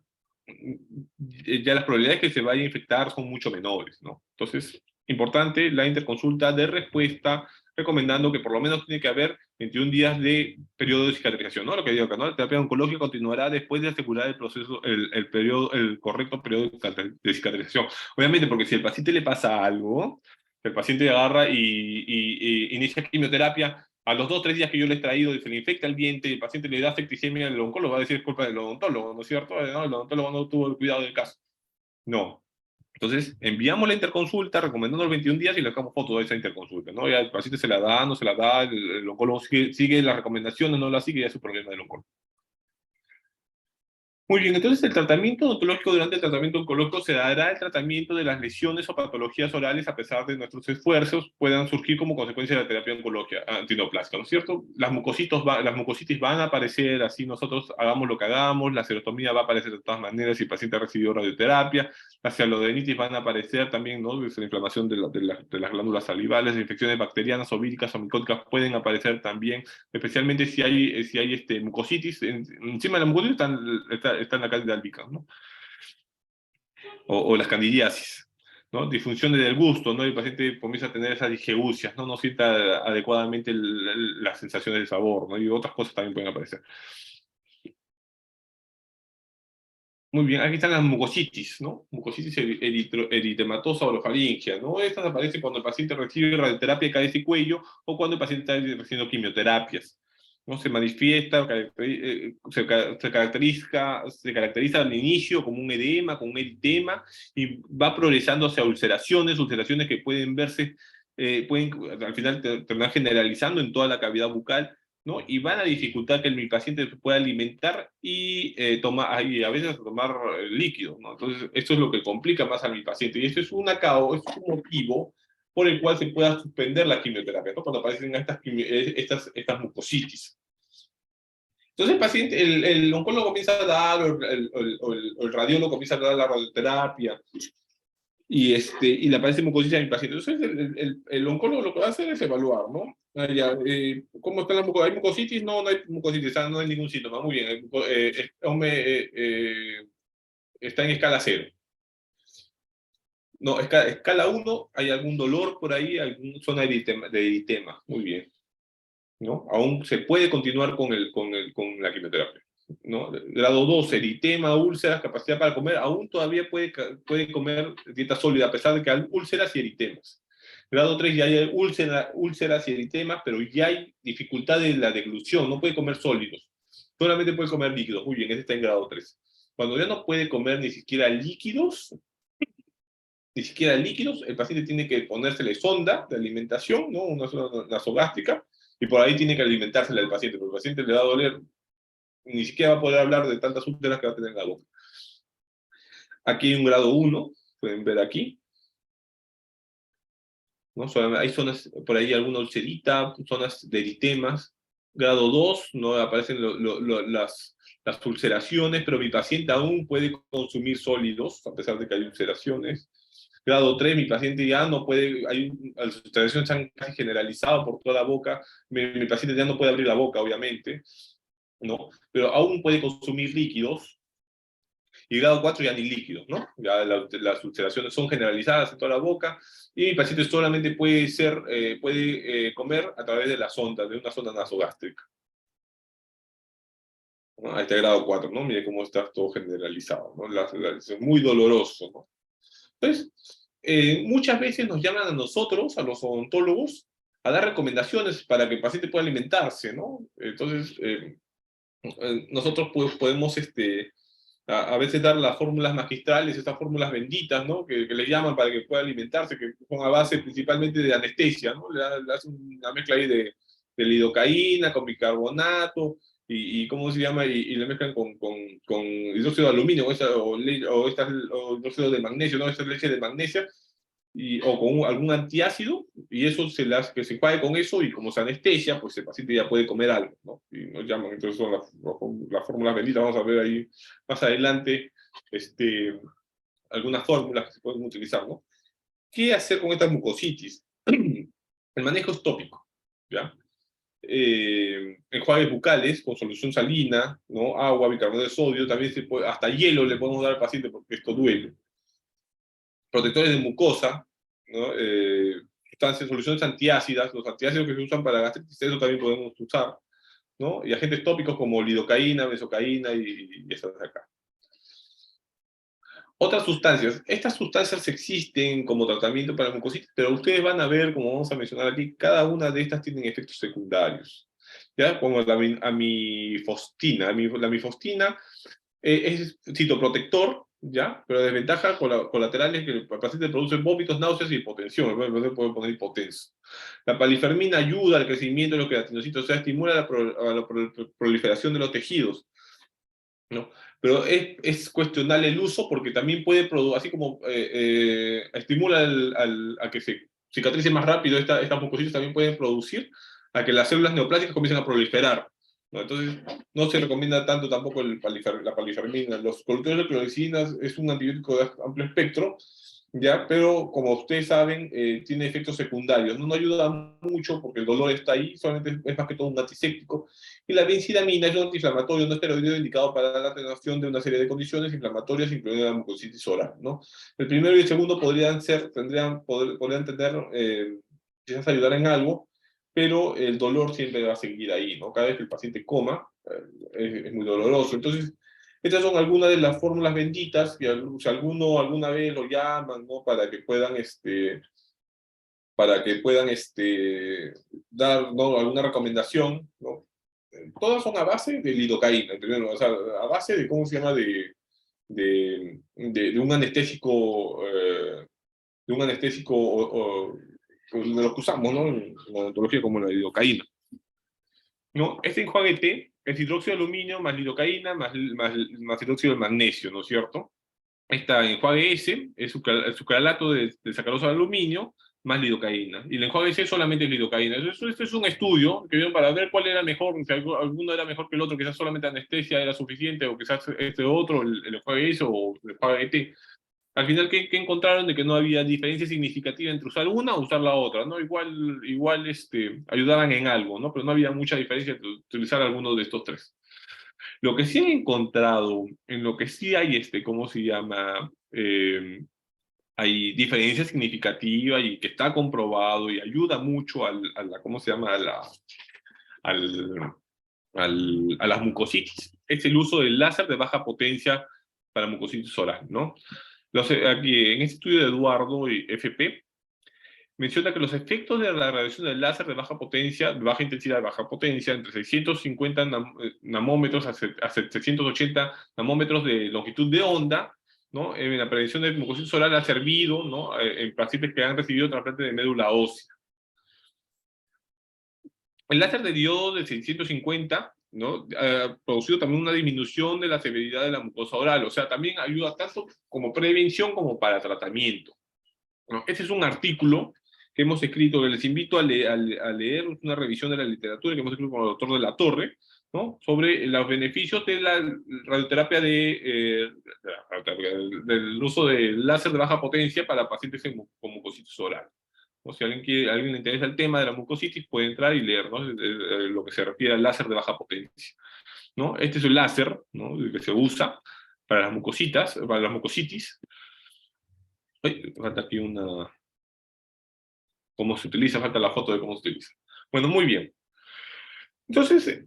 ya las probabilidades de que se vaya a infectar son mucho menores, ¿no? Entonces, importante la interconsulta de respuesta, recomendando que por lo menos tiene que haber 21 días de periodo de cicatrización, ¿no? Lo que digo acá, ¿no? La terapia oncológica continuará después de asegurar el proceso, el correcto periodo de cicatrización. Obviamente, porque si al paciente le pasa algo, el paciente agarra y inicia quimioterapia, a los 2 o 3 días que yo le he traído, se le infecta el diente, el paciente le da septicemia, el oncólogo va a decir es culpa del odontólogo, ¿no es cierto? No, el odontólogo no tuvo el cuidado del caso. No. Entonces, enviamos la interconsulta recomendando los 21 días y le sacamos foto de esa interconsulta, ¿no? Ya el paciente se la da, no se la da, el oncólogo sigue las recomendaciones, no la sigue, ya es su problema del oncólogo. Muy bien, entonces el tratamiento odontológico durante el tratamiento oncológico se dará el tratamiento de las lesiones o patologías orales a pesar de nuestros esfuerzos puedan surgir como consecuencia de la terapia oncológica antineoplástica, ¿no es cierto? Las mucositis van a aparecer, así nosotros hagamos lo que hagamos, la serotomía va a aparecer de todas maneras si el paciente ha recibido radioterapia, las hialodenitis van a aparecer también, ¿no? La inflamación de las glándulas salivales, las infecciones bacterianas o víricas o micóticas pueden aparecer también, especialmente si hay mucositis. Encima de la mucositis están la cándida albicans, ¿no? O las candidiasis, ¿no? Disfunciones del gusto, ¿no? El paciente comienza a tener esas disgeusias, ¿no? No sienta adecuadamente las sensaciones de sabor, ¿no? Y otras cosas también pueden aparecer. Muy bien, aquí están las mucositis, ¿no? Mucositis eritematosa o faringia, ¿no? Estas aparecen cuando el paciente recibe radioterapia de cabeza y cuello o cuando el paciente está recibiendo quimioterapias, ¿no? Se manifiesta, se caracteriza al inicio como un edema, como un eritema, y va progresando hacia ulceraciones que pueden verse, pueden al final terminar generalizando en toda la cavidad bucal, ¿no? Y van a dificultar que mi paciente se pueda alimentar y, y a veces tomar líquido, ¿no? Entonces, esto es lo que complica más a mi paciente. Y esto es un motivo por el cual se pueda suspender la quimioterapia, ¿no? Cuando aparecen estas mucositis. Entonces, el oncólogo comienza a dar, o el radiólogo comienza a dar la radioterapia, y le aparece mucositis a mi paciente. Entonces, el oncólogo lo que va a hacer es evaluar, ¿no? ¿Cómo están las mucositis? ¿Hay mucositis? No, no hay mucositis, no hay ningún síntoma. Muy bien, está en escala 0. No, escala 1, ¿hay algún dolor por ahí? ¿Alguna zona de eritema? Muy bien, ¿no? Aún se puede continuar con la quimioterapia, ¿no? Grado 2, eritema, úlceras, capacidad para comer, aún todavía puede comer dieta sólida, a pesar de que hay úlceras y eritemas. Grado 3 ya hay úlceras y eritemas, pero ya hay dificultad en la deglución, no puede comer sólidos, solamente puede comer líquidos. Muy bien, ese está en grado 3. Cuando ya no puede comer ni siquiera líquidos, el paciente tiene que ponérsele sonda de alimentación, ¿no? Una sonda nasogástrica, y por ahí tiene que alimentársela al paciente, porque el paciente le va a doler, ni siquiera va a poder hablar de tantas úlceras que va a tener en la boca. Aquí hay un grado 1, pueden ver aquí, ¿no? Hay zonas, por ahí alguna ulcerita, zonas de eritemas. Grado 2, no aparecen las ulceraciones, pero mi paciente aún puede consumir sólidos, a pesar de que hay ulceraciones. Grado 3, mi paciente ya no puede, las ulceraciones están casi generalizadas por toda la boca, mi paciente ya no puede abrir la boca, obviamente, ¿no? Pero aún puede consumir líquidos, y grado 4 ya ni líquidos, ¿no? Ya las ulceraciones son generalizadas en toda la boca, y mi paciente solamente puede comer a través de una sonda nasogástrica. ¿No? A este grado 4, ¿no? Mire cómo está todo generalizado, ¿no? Es muy doloroso, ¿no? Entonces, muchas veces nos llaman a nosotros, a los odontólogos, a dar recomendaciones para que el paciente pueda alimentarse, ¿no? Entonces, nosotros podemos a veces dar las fórmulas magistrales, estas fórmulas benditas, ¿no? Que les llaman para que pueda alimentarse, que son a base principalmente de anestesia, ¿no? Le hacen una mezcla ahí de lidocaína con bicarbonato, y ¿cómo se llama? Y le mezclan con hidróxido de aluminio o hidróxido de magnesio, ¿no? Esta leche de magnesia, o con algún antiácido, y eso que se enjuague con eso, y como se anestesia, pues el paciente ya puede comer algo, ¿no? Y nos llaman, entonces son las fórmulas benditas, vamos a ver ahí más adelante algunas fórmulas que se pueden utilizar, ¿no? ¿Qué hacer con esta mucositis? El manejo es tópico, ¿ya? Enjuagues bucales con solución salina, ¿no? Agua, bicarbonato de sodio, también hasta hielo le podemos dar al paciente porque esto duele. Protectores de mucosa, ¿no? Sustancias, soluciones antiácidas, los antiácidos que se usan para gastritis, eso también podemos usar, ¿no? Y agentes tópicos como lidocaína, mesocaína y esas de acá. Otras sustancias. Estas sustancias existen como tratamiento para la mucositis, pero ustedes van a ver, como vamos a mencionar aquí, cada una de estas tienen efectos secundarios. ¿Ya? Como la amifostina. La amifostina es citoprotector, ¿ya? Pero la desventaja colateral es que el paciente produce vómitos, náuseas y hipotensión. El paciente puede poner hipotenso. La palifermina ayuda al crecimiento de los queratinocitos, o sea, estimula la proliferación de los tejidos, ¿no? Pero es cuestionable el uso porque también puede producir, así como estimula a que se cicatrice más rápido estas mucositis, también pueden producir a que las células neoplásicas comiencen a proliferar, ¿no? Entonces, no se recomienda tanto tampoco la palifermina. Los corticoides de cloricinas es un antibiótico de amplio espectro, ¿ya? Pero como ustedes saben, tiene efectos secundarios. No ayuda mucho porque el dolor está ahí, solamente es más que todo un antiséptico. Y la benzidamina es un antiinflamatorio no esteroideo indicado para la atenuación de una serie de condiciones inflamatorias, incluyendo la mucositis oral, ¿no? El primero y el segundo podrían tener, quizás ayudar en algo, pero el dolor siempre va a seguir ahí, ¿no? Cada vez que el paciente coma, es muy doloroso. Entonces, estas son algunas de las fórmulas benditas, que si alguno alguna vez lo llaman, ¿no? Para que puedan dar, ¿no? alguna recomendación, ¿no? Todas son a base de lidocaína, o sea, a base de, ¿cómo se llama?, de un anestésico, de los que usamos, ¿no? En la odontología, como la lidocaína, ¿no? Este enjuague T es hidróxido de aluminio más lidocaína más hidróxido de magnesio, ¿no es cierto? Esta enjuague S es sucralato de sacarosa de aluminio más lidocaína. Y el enjuague C solamente es lidocaína. Esto es un estudio que vieron para ver cuál era mejor, si alguno era mejor que el otro, quizás solamente anestesia era suficiente, o quizás este otro, el enjuague S o el enjuague T. Al final, ¿qué encontraron? De que no había diferencia significativa entre usar una o usar la otra, ¿no? Igual ayudaban en algo, ¿no? Pero no había mucha diferencia entre utilizar alguno de estos tres. Lo que sí he encontrado, en lo que sí hay, ¿cómo se llama? Hay diferencia significativa y que está comprobado y ayuda mucho ¿cómo se llama? A las mucositis. Es el uso del láser de baja potencia para mucositis oral, ¿no? Aquí, en este estudio de Eduardo y FP, menciona que los efectos de la radiación del láser de baja potencia, de baja intensidad de baja potencia, entre 650 nanómetros a 780 nanómetros de longitud de onda, ¿no? En la prevención de mucositis oral ha servido, ¿no? En pacientes que han recibido trasplante de médula ósea. El láser de diodo de 650, ¿no? Ha producido también una disminución de la severidad de la mucosa oral, o sea, también ayuda tanto como prevención como para tratamiento, ¿no? Este es un artículo que hemos escrito, que les invito a leer una revisión de la literatura que hemos escrito con el doctor de la Torre, ¿no? Sobre los beneficios de la radioterapia del uso del láser de baja potencia para pacientes con mucositis oral. O si alguien le interesa el tema de la mucositis, puede entrar y leer, ¿no? Lo que se refiere al láser de baja potencia, ¿no? Este es el láser, ¿no? El que se usa para las mucositis. Ay, falta aquí cómo se utiliza, falta la foto de cómo se utiliza. Bueno, muy bien. Entonces,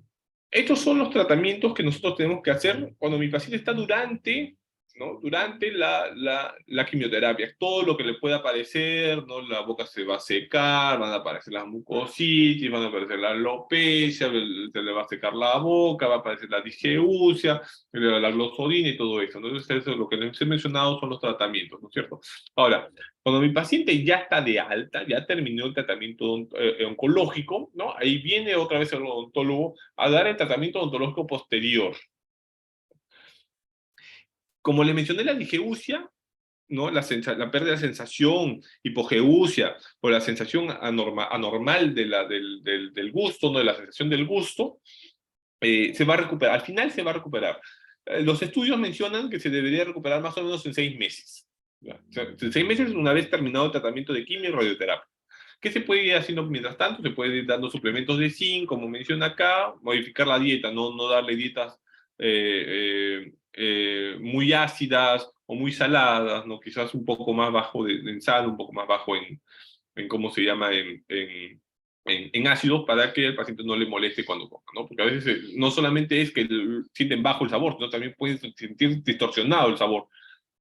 estos son los tratamientos que nosotros tenemos que hacer cuando mi paciente está durante ¿no? Durante la quimioterapia. Todo lo que le pueda aparecer, ¿no? La boca se va a secar, van a aparecer las mucositis, van a aparecer la alopecia, se le va a secar la boca, va a aparecer la disgeusia, la glosodina y todo eso. Entonces, eso es lo que les he mencionado son los tratamientos, ¿no es cierto? Ahora, cuando mi paciente ya está de alta, ya terminó el tratamiento oncológico, ¿no? Ahí viene otra vez el odontólogo a dar el tratamiento odontológico posterior. Como le mencioné la digeusia, ¿no? La pérdida de sensación, hipogeusia, o la sensación anormal del gusto, ¿no? De la sensación del gusto, se va a recuperar. Al final se va a recuperar. Los estudios mencionan que se debería recuperar más o menos en 6 meses. ¿Ya? O sea, en 6 meses, una vez terminado el tratamiento de quimio y radioterapia. ¿Qué se puede ir haciendo mientras tanto? Se puede ir dando suplementos de zinc, como menciona acá, modificar la dieta, no darle dietas muy ácidas o muy saladas, ¿no? Quizás un poco más bajo en sal, un poco más bajo en ¿cómo se llama? En ácidos para que el paciente no le moleste cuando coma, ¿no? Porque a veces no solamente es que sienten bajo el sabor, sino también pueden sentir distorsionado el sabor,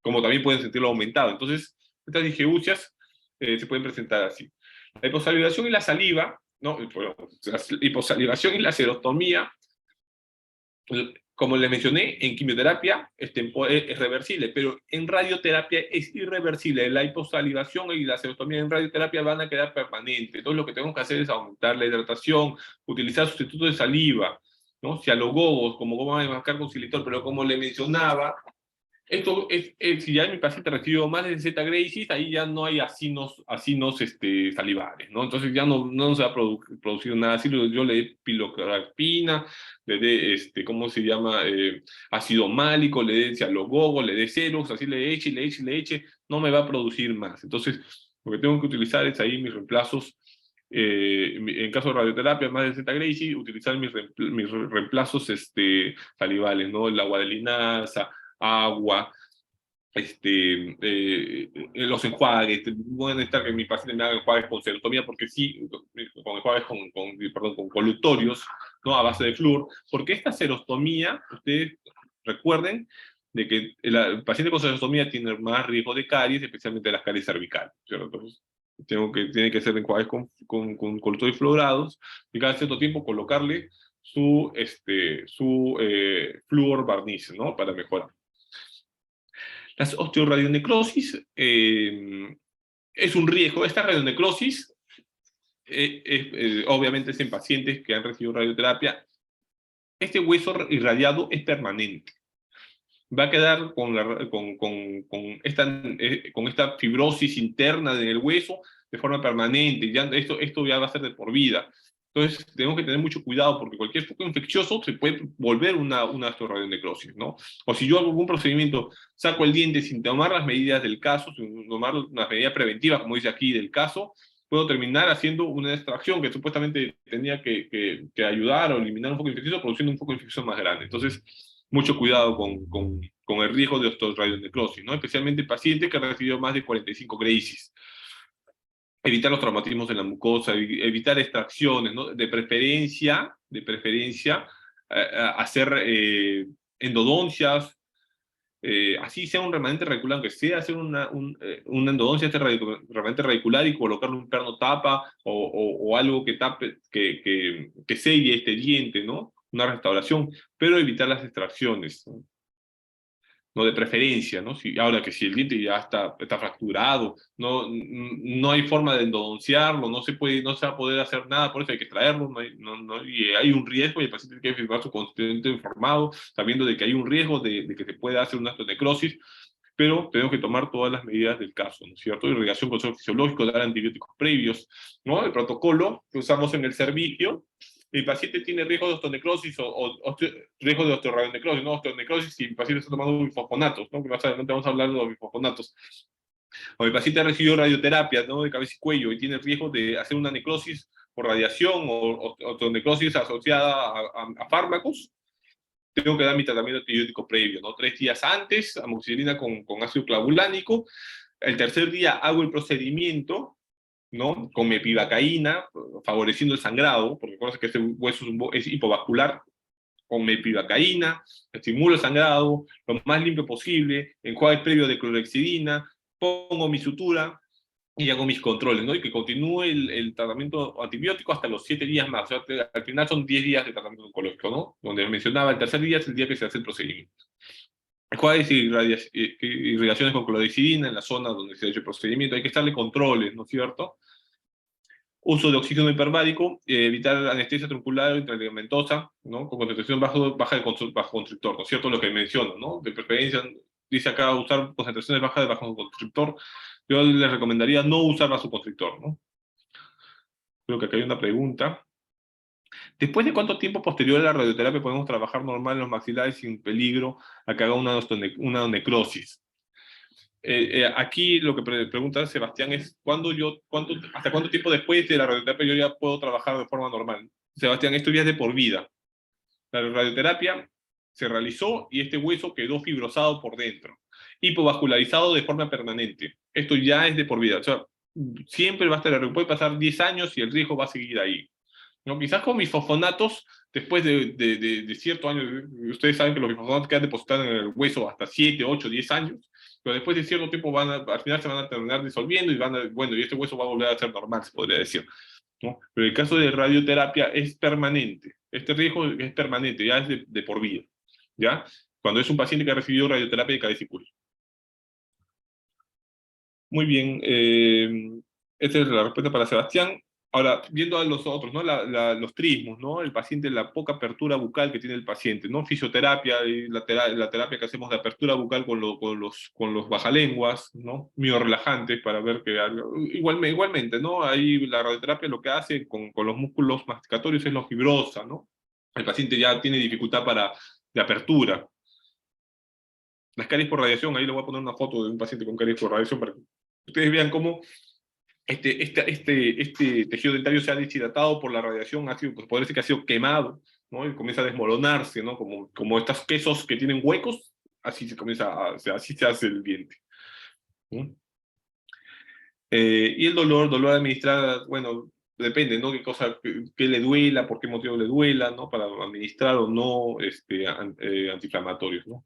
como también pueden sentirlo aumentado. Entonces, estas disgeusias se pueden presentar así. La hiposalivación y la saliva, ¿no? Bueno, la hiposalivación y la serostomía, como les mencioné, en quimioterapia es reversible, pero en radioterapia es irreversible. La hiposalivación y la serostomía en radioterapia van a quedar permanentes. Entonces lo que tenemos que hacer es aumentar la hidratación, utilizar sustitutos de saliva, ¿no? Cialogogos, como goma de mascar con xilitol, pero como le mencionaba, esto si ya mi paciente recibió más de Z Gracies, ahí ya no hay acinos salivares, ¿no? Entonces ya no se va a producir nada así. Yo le dé pilocarpina, le dé, ¿cómo se llama? Ácido málico, le dé cialogogo, le dé ceros, así le eche, no me va a producir más. Entonces, lo que tengo que utilizar es ahí mis reemplazos. En caso de radioterapia, más de Z Gracie, utilizar mis reemplazos salivales, ¿no? El agua de linaza, agua, los enjuagues, pueden estar que mi paciente me haga enjuagues con serotomía, porque sí, con enjuagues perdón, con colutorios, ¿no? A base de flúor, porque esta serostomía, ustedes recuerden de que el paciente con serostomía tiene más riesgo de caries, especialmente de las caries cervicales, ¿cierto? Entonces, tiene que ser enjuagues con colutorios fluorados, y cada cierto tiempo colocarle su flúor barniz, ¿no? Para mejorar. Las osteoradionecrosis es un riesgo. Esta radionecrosis obviamente es en pacientes que han recibido radioterapia. Este hueso irradiado es permanente. Va a quedar con esta fibrosis interna en el hueso de forma permanente. Ya, esto ya va a ser de por vida. Entonces, tenemos que tener mucho cuidado porque cualquier foco infeccioso se puede volver una osteoradionecrosis, ¿no? O si yo hago algún procedimiento, saco el diente sin tomar las medidas del caso, sin tomar las medidas preventivas, como dice aquí, del caso, puedo terminar haciendo una extracción que supuestamente tenía que ayudar o eliminar un foco infeccioso, produciendo un foco infeccioso más grande. Entonces, mucho cuidado con el riesgo de osteoradionecrosis, ¿no? Especialmente en pacientes que han recibido más de 45 Gracies. Evitar los traumatismos en la mucosa, evitar extracciones, ¿no? De preferencia hacer endodoncias, así sea un remanente radicular, aunque sea hacer una endodoncia remanente radicular y colocarle un perno tapa o algo que tape, que selle este diente, ¿no? Una restauración, pero evitar las extracciones, ¿no? No de preferencia, ¿no? Ahora que si el diente ya está fracturado, no hay forma de endodonciarlo, no se va a poder hacer nada, por eso hay que extraerlo, y hay un riesgo y el paciente tiene que firmar su consentimiento informado, sabiendo de que hay un riesgo de que se pueda hacer una osteonecrosis, pero tenemos que tomar todas las medidas del caso, ¿no es cierto? Irrigación con suelo fisiológico, dar antibióticos previos, ¿no? El protocolo que usamos en el servicio. El paciente tiene riesgo de osteonecrosis riesgo de osteoradionecrosis, ¿no? Osteonecrosis si el paciente está tomando bifosfonatos, ¿no? Que más adelante vamos a hablar de los bifosfonatos. O el paciente ha recibido radioterapia, ¿no? De cabeza y cuello y tiene riesgo de hacer una necrosis por radiación o osteonecrosis asociada a fármacos, tengo que dar mi tratamiento antibiótico previo, ¿no? 3 días antes, amoxicilina con ácido clavulánico. El tercer día hago el procedimiento, ¿no? Con mepivacaína, favoreciendo el sangrado, porque recuerda que este hueso es hipovascular, con mepivacaína, estimulo el sangrado, lo más limpio posible, enjuague previo de clorhexidina, pongo mi sutura y hago mis controles, ¿no? Y que continúe el tratamiento antibiótico hasta los 7 días más. O sea, al final son 10 días de tratamiento oncológico, ¿no? Donde mencionaba, el tercer día es el día que se hace el procedimiento. Enjuagues y irrigaciones con clorhexidina en la zona donde se ha hecho el procedimiento. Hay que estarle controles, ¿no es cierto? Uso de oxígeno hiperbárico, evitar anestesia truncular intraligamentosa, ¿no? Con concentración bajo constrictor, ¿no es cierto? Lo que menciono, ¿no? De preferencia, dice acá usar concentraciones bajas de bajo constrictor. Yo les recomendaría no usar vasoconstrictor, ¿no? Creo que acá hay una pregunta. ¿Después de cuánto tiempo posterior a la radioterapia podemos trabajar normal en los maxilares sin peligro a que haga una necrosis? Aquí lo que pregunta Sebastián es, ¿hasta cuánto tiempo después de la radioterapia yo ya puedo trabajar de forma normal? Sebastián, esto ya es de por vida. La radioterapia se realizó y este hueso quedó fibrosado por dentro, hipovascularizado de forma permanente. Esto ya es de por vida. O sea, siempre va a estar, puede pasar 10 años y el riesgo va a seguir ahí, ¿no? Quizás con bifosfonatos, después de ciertos años, ustedes saben que los bifosfonatos quedan depositados en el hueso hasta 7, 8, 10 años, pero después de cierto tiempo al final se van a terminar disolviendo y bueno, y este hueso va a volver a ser normal, se podría decir, ¿no? Pero el caso de radioterapia es permanente, este riesgo es permanente, ya es de por vida, ¿ya? Cuando es un paciente que ha recibido radioterapia de cadeciculum. Muy bien, esta es la respuesta para Sebastián. Ahora, viendo a los otros, ¿no? Los trismos, ¿no? El paciente, la poca apertura bucal que tiene el paciente, ¿no? Fisioterapia y la terapia que hacemos de apertura bucal con los bajalenguas, ¿no? Miorrelajantes para ver que igualmente, ¿no? Ahí la radioterapia lo que hace con los músculos masticatorios es lo fibrosa, ¿no? El paciente ya tiene dificultad de apertura. Las caries por radiación, ahí le voy a poner una foto de un paciente con caries por radiación para que ustedes vean cómo este tejido dentario se ha deshidratado por la radiación, pues, podría decir que ha sido quemado, ¿no? Y comienza a desmoronarse, ¿no? Como estos quesos que tienen huecos, así así se hace el diente, ¿no? Y el dolor administrar, bueno, depende, ¿no? Qué le duela, por qué motivo le duela, ¿no? Para administrar o no antiinflamatorios, ¿no?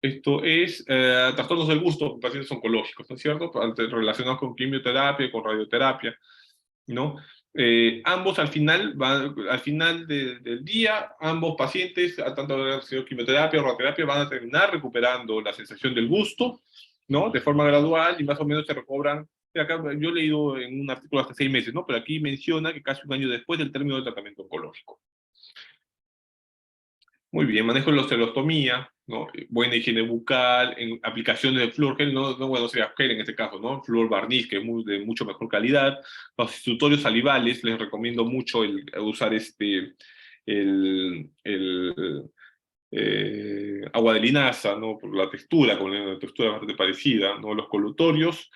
Esto es trastornos del gusto en pacientes oncológicos, ¿no es cierto? Relacionados con quimioterapia, con radioterapia, ¿no? Ambos al final del día, ambos pacientes, tanto haber sido quimioterapia o radioterapia, van a terminar recuperando la sensación del gusto, ¿no? De forma gradual y más o menos se recobran. Acá yo he leído en un artículo hasta 6 meses, ¿no? Pero aquí menciona que casi un año después del término del tratamiento oncológico. Muy bien, manejo de la osteostomía, ¿no? Buena higiene bucal, en aplicaciones de flúor gel, bueno, sería gel en este caso, ¿no? Flúor barniz, que es de mucho mejor calidad. Los sustitutorios salivales, les recomiendo mucho usar el agua de linaza, ¿no? Por la textura, con una textura bastante parecida, ¿no? Los colutorios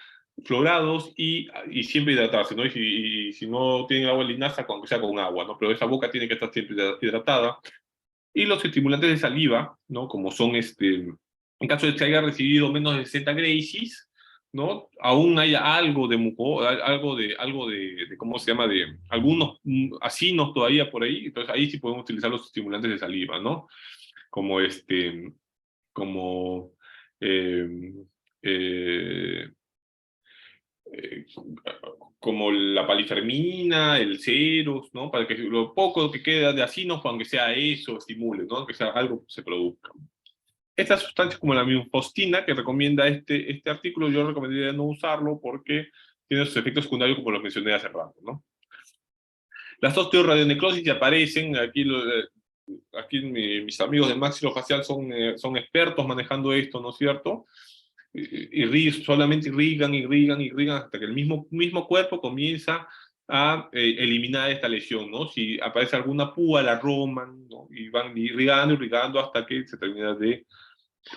florados y siempre hidratarse, ¿no? Y si no tienen agua de linaza, aunque sea con agua, ¿no? Pero esa boca tiene que estar siempre hidratada. Y los estimulantes de saliva, ¿no? Como son, en caso de que se haya recibido menos de 60 Gracies, ¿no? Aún haya algo de ¿cómo se llama? De algunos acinos todavía por ahí, entonces ahí sí podemos utilizar los estimulantes de saliva, ¿no? Como como, eh, eh, eh, como la palifermina, el ceros, ¿no? Para que lo poco que queda de acinos, aunque sea eso, estimule, ¿no? Que sea algo que se produzca. Estas sustancias como la mifostina, que recomienda este artículo, yo recomendaría no usarlo porque tiene sus efectos secundarios como los mencioné hace rato, ¿no? Las osteoradionecrosis ya aparecen, aquí mis amigos de maxilofacial son expertos manejando esto, ¿no es cierto? Solamente irrigan hasta que el mismo cuerpo comienza a eliminar esta lesión, ¿no? Si aparece alguna púa, la roman, ¿no? Y van irrigando hasta que se termina de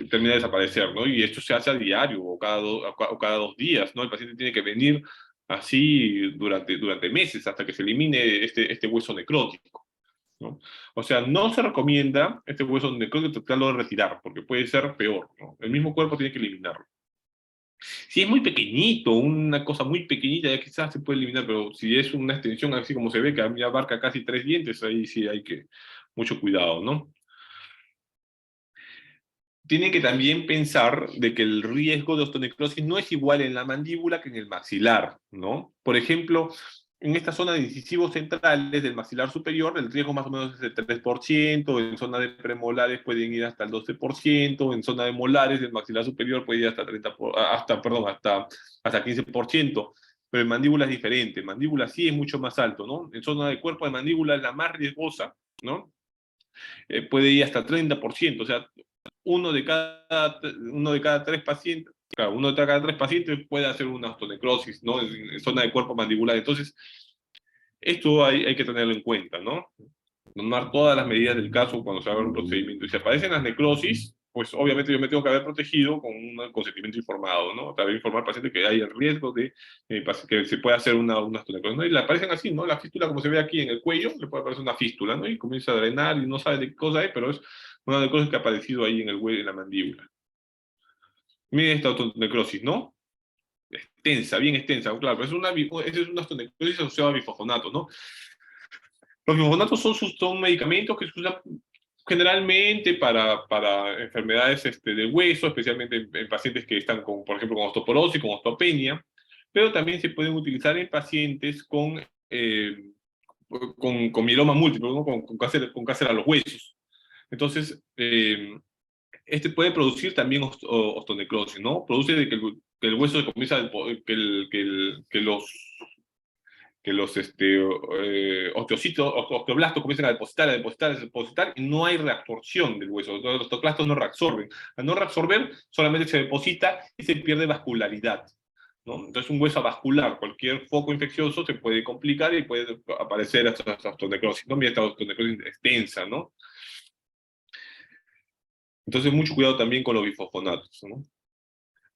desaparecer, ¿no? Y esto se hace a diario o cada 2 días, ¿no? El paciente tiene que venir así durante meses hasta que se elimine este hueso necrótico, ¿no? O sea, no se recomienda este hueso necrótico tratarlo de retirar, porque puede ser peor, ¿no? El mismo cuerpo tiene que eliminarlo. Si es muy pequeñito, una cosa muy pequeñita, ya quizás se puede eliminar, pero si es una extensión así como se ve, que a mí abarca casi 3 dientes, ahí sí hay que mucho cuidado, ¿no? Tiene que también pensar de que el riesgo de osteonecrosis no es igual en la mandíbula que en el maxilar, ¿no? Por ejemplo, en esta zona de incisivos centrales del maxilar superior, el riesgo más o menos es el 3%, en zona de premolares pueden ir hasta el 12%, en zona de molares del maxilar superior puede ir hasta 30, hasta 15%, pero en mandíbula es diferente, en mandíbula sí es mucho más alto, ¿no? En zona de cuerpo de mandíbula es la más riesgosa, ¿no? Puede ir hasta 30%, o sea, uno de cada tres pacientes, claro, uno de cada tres pacientes puede hacer una osteonecrosis, ¿no? En zona de cuerpo mandibular. Entonces, esto hay que tenerlo en cuenta, ¿no? Tomar todas las medidas del caso cuando se haga un procedimiento. Y si aparecen las necrosis, pues obviamente yo me tengo que haber protegido con un consentimiento informado, ¿no? También informar al paciente que hay el riesgo de que se pueda hacer una osteonecrosis, ¿no? Y le aparecen así, ¿no? La fístula, como se ve aquí en el cuello, le puede aparecer una fístula, ¿no? Y comienza a drenar y no sabe de qué cosa es, pero es una necrosis que ha aparecido ahí en el hueso, en la mandíbula. Miren esta osteonecrosis, ¿no? Extensa, bien extensa, claro, esa es una osteonecrosis asociada a bifosfonato, ¿no? Los bifosfonatos son medicamentos que se usan generalmente para enfermedades del hueso, especialmente en pacientes que están, con, por ejemplo, con osteoporosis, con osteopenia, pero también se pueden utilizar en pacientes con mieloma múltiple, ¿no? Con cáncer a los huesos. Entonces, este puede producir también osteonecrosis, ¿no? Produce de que el hueso comienza, que los osteoblastos comienzan a depositar, y no hay reabsorción del hueso. Los osteoclastos no reabsorben. Al no reabsorber, solamente se deposita y se pierde vascularidad, ¿no? Entonces, un hueso avascular, cualquier foco infeccioso se puede complicar y puede aparecer esta osteonecrosis, ¿no? Mira, esta osteonecrosis extensa, ¿no? Entonces, mucho cuidado también con los bifosfonatos, ¿no?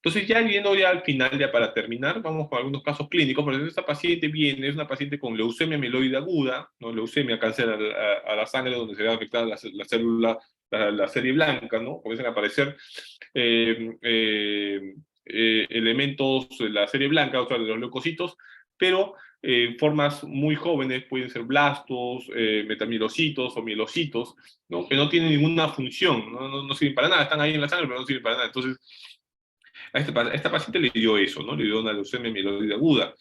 Entonces, ya viendo ya al final, ya para terminar, vamos con algunos casos clínicos. Por ejemplo, esta paciente viene, es una paciente con leucemia mieloide aguda, ¿no? Leucemia, cáncer a la sangre, donde se ve afectada la célula, la serie blanca, ¿no? Comienzan a aparecer eh, eh, elementos de la serie blanca, o sea, de los leucocitos, pero formas muy jóvenes, pueden ser blastos, metamielocitos o mielocitos, ¿no? Que no tienen ninguna función, no sirven para nada, están ahí en la sangre, pero no sirven para nada. Entonces, a esta paciente le dio eso, ¿no? Le dio una leucemia mieloide aguda.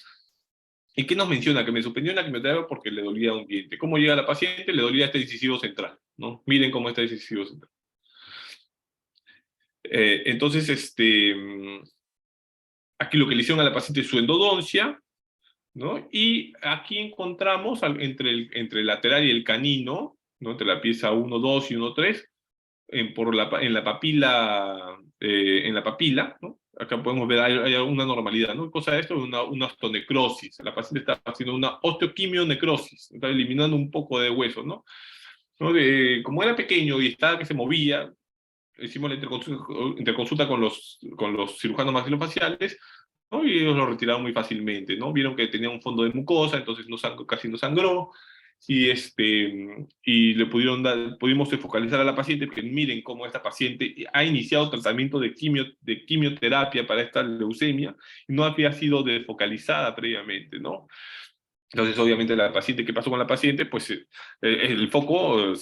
¿Y qué nos menciona? Que me suspendió la quimioterapia porque le dolía un diente. ¿Cómo llega la paciente? Le dolía este incisivo central, ¿no? Miren cómo está el incisivo central. Entonces, aquí lo que le hicieron a la paciente es su endodoncia, ¿no? Y aquí encontramos entre el lateral y el canino, ¿no? Entre la pieza 1, 2 y 1, 3, en la papila, ¿no? Acá podemos ver, hay una normalidad, ¿no? ¿Qué cosa es esto? Una osteonecrosis. La paciente está haciendo una osteoquimionecrosis, está eliminando un poco de hueso, ¿no? Como era pequeño y estaba que se movía, hicimos la interconsulta con los cirujanos maxilofaciales, ¿no? Y ellos lo retiraron muy fácilmente, ¿no? Vieron que tenía un fondo de mucosa, entonces casi no sangró, y pudimos focalizar a la paciente, porque miren cómo esta paciente ha iniciado tratamiento de quimioterapia para esta leucemia, y no había sido desfocalizada previamente, ¿no? Entonces, obviamente, ¿qué pasó con la paciente? Pues el foco, al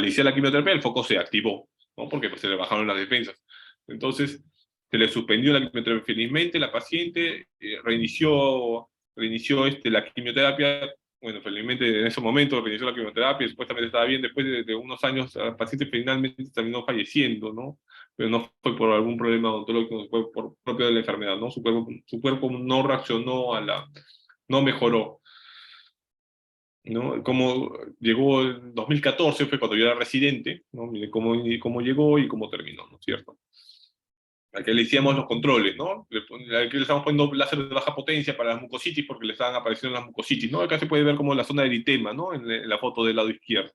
iniciar la quimioterapia, el foco se activó, ¿no? Porque pues, se le bajaron las defensas. Entonces, se le suspendió la quimioterapia. Felizmente, la paciente reinició la quimioterapia. Bueno, felizmente en ese momento reinició la quimioterapia, supuestamente estaba bien. Después de unos años, la paciente finalmente terminó falleciendo, ¿no? Pero no fue por algún problema odontológico, fue por propio de la enfermedad, ¿no? Su cuerpo no reaccionó no mejoró, ¿no? Como llegó en 2014, fue cuando yo era residente, ¿no? Mire cómo llegó y cómo terminó, ¿no es cierto? Aquí le hicimos los controles, ¿no? Aquí le estamos poniendo láser de baja potencia para las mucositis porque le estaban apareciendo las mucositis, ¿no? Acá se puede ver como la zona de eritema, ¿no? En la foto del lado izquierdo.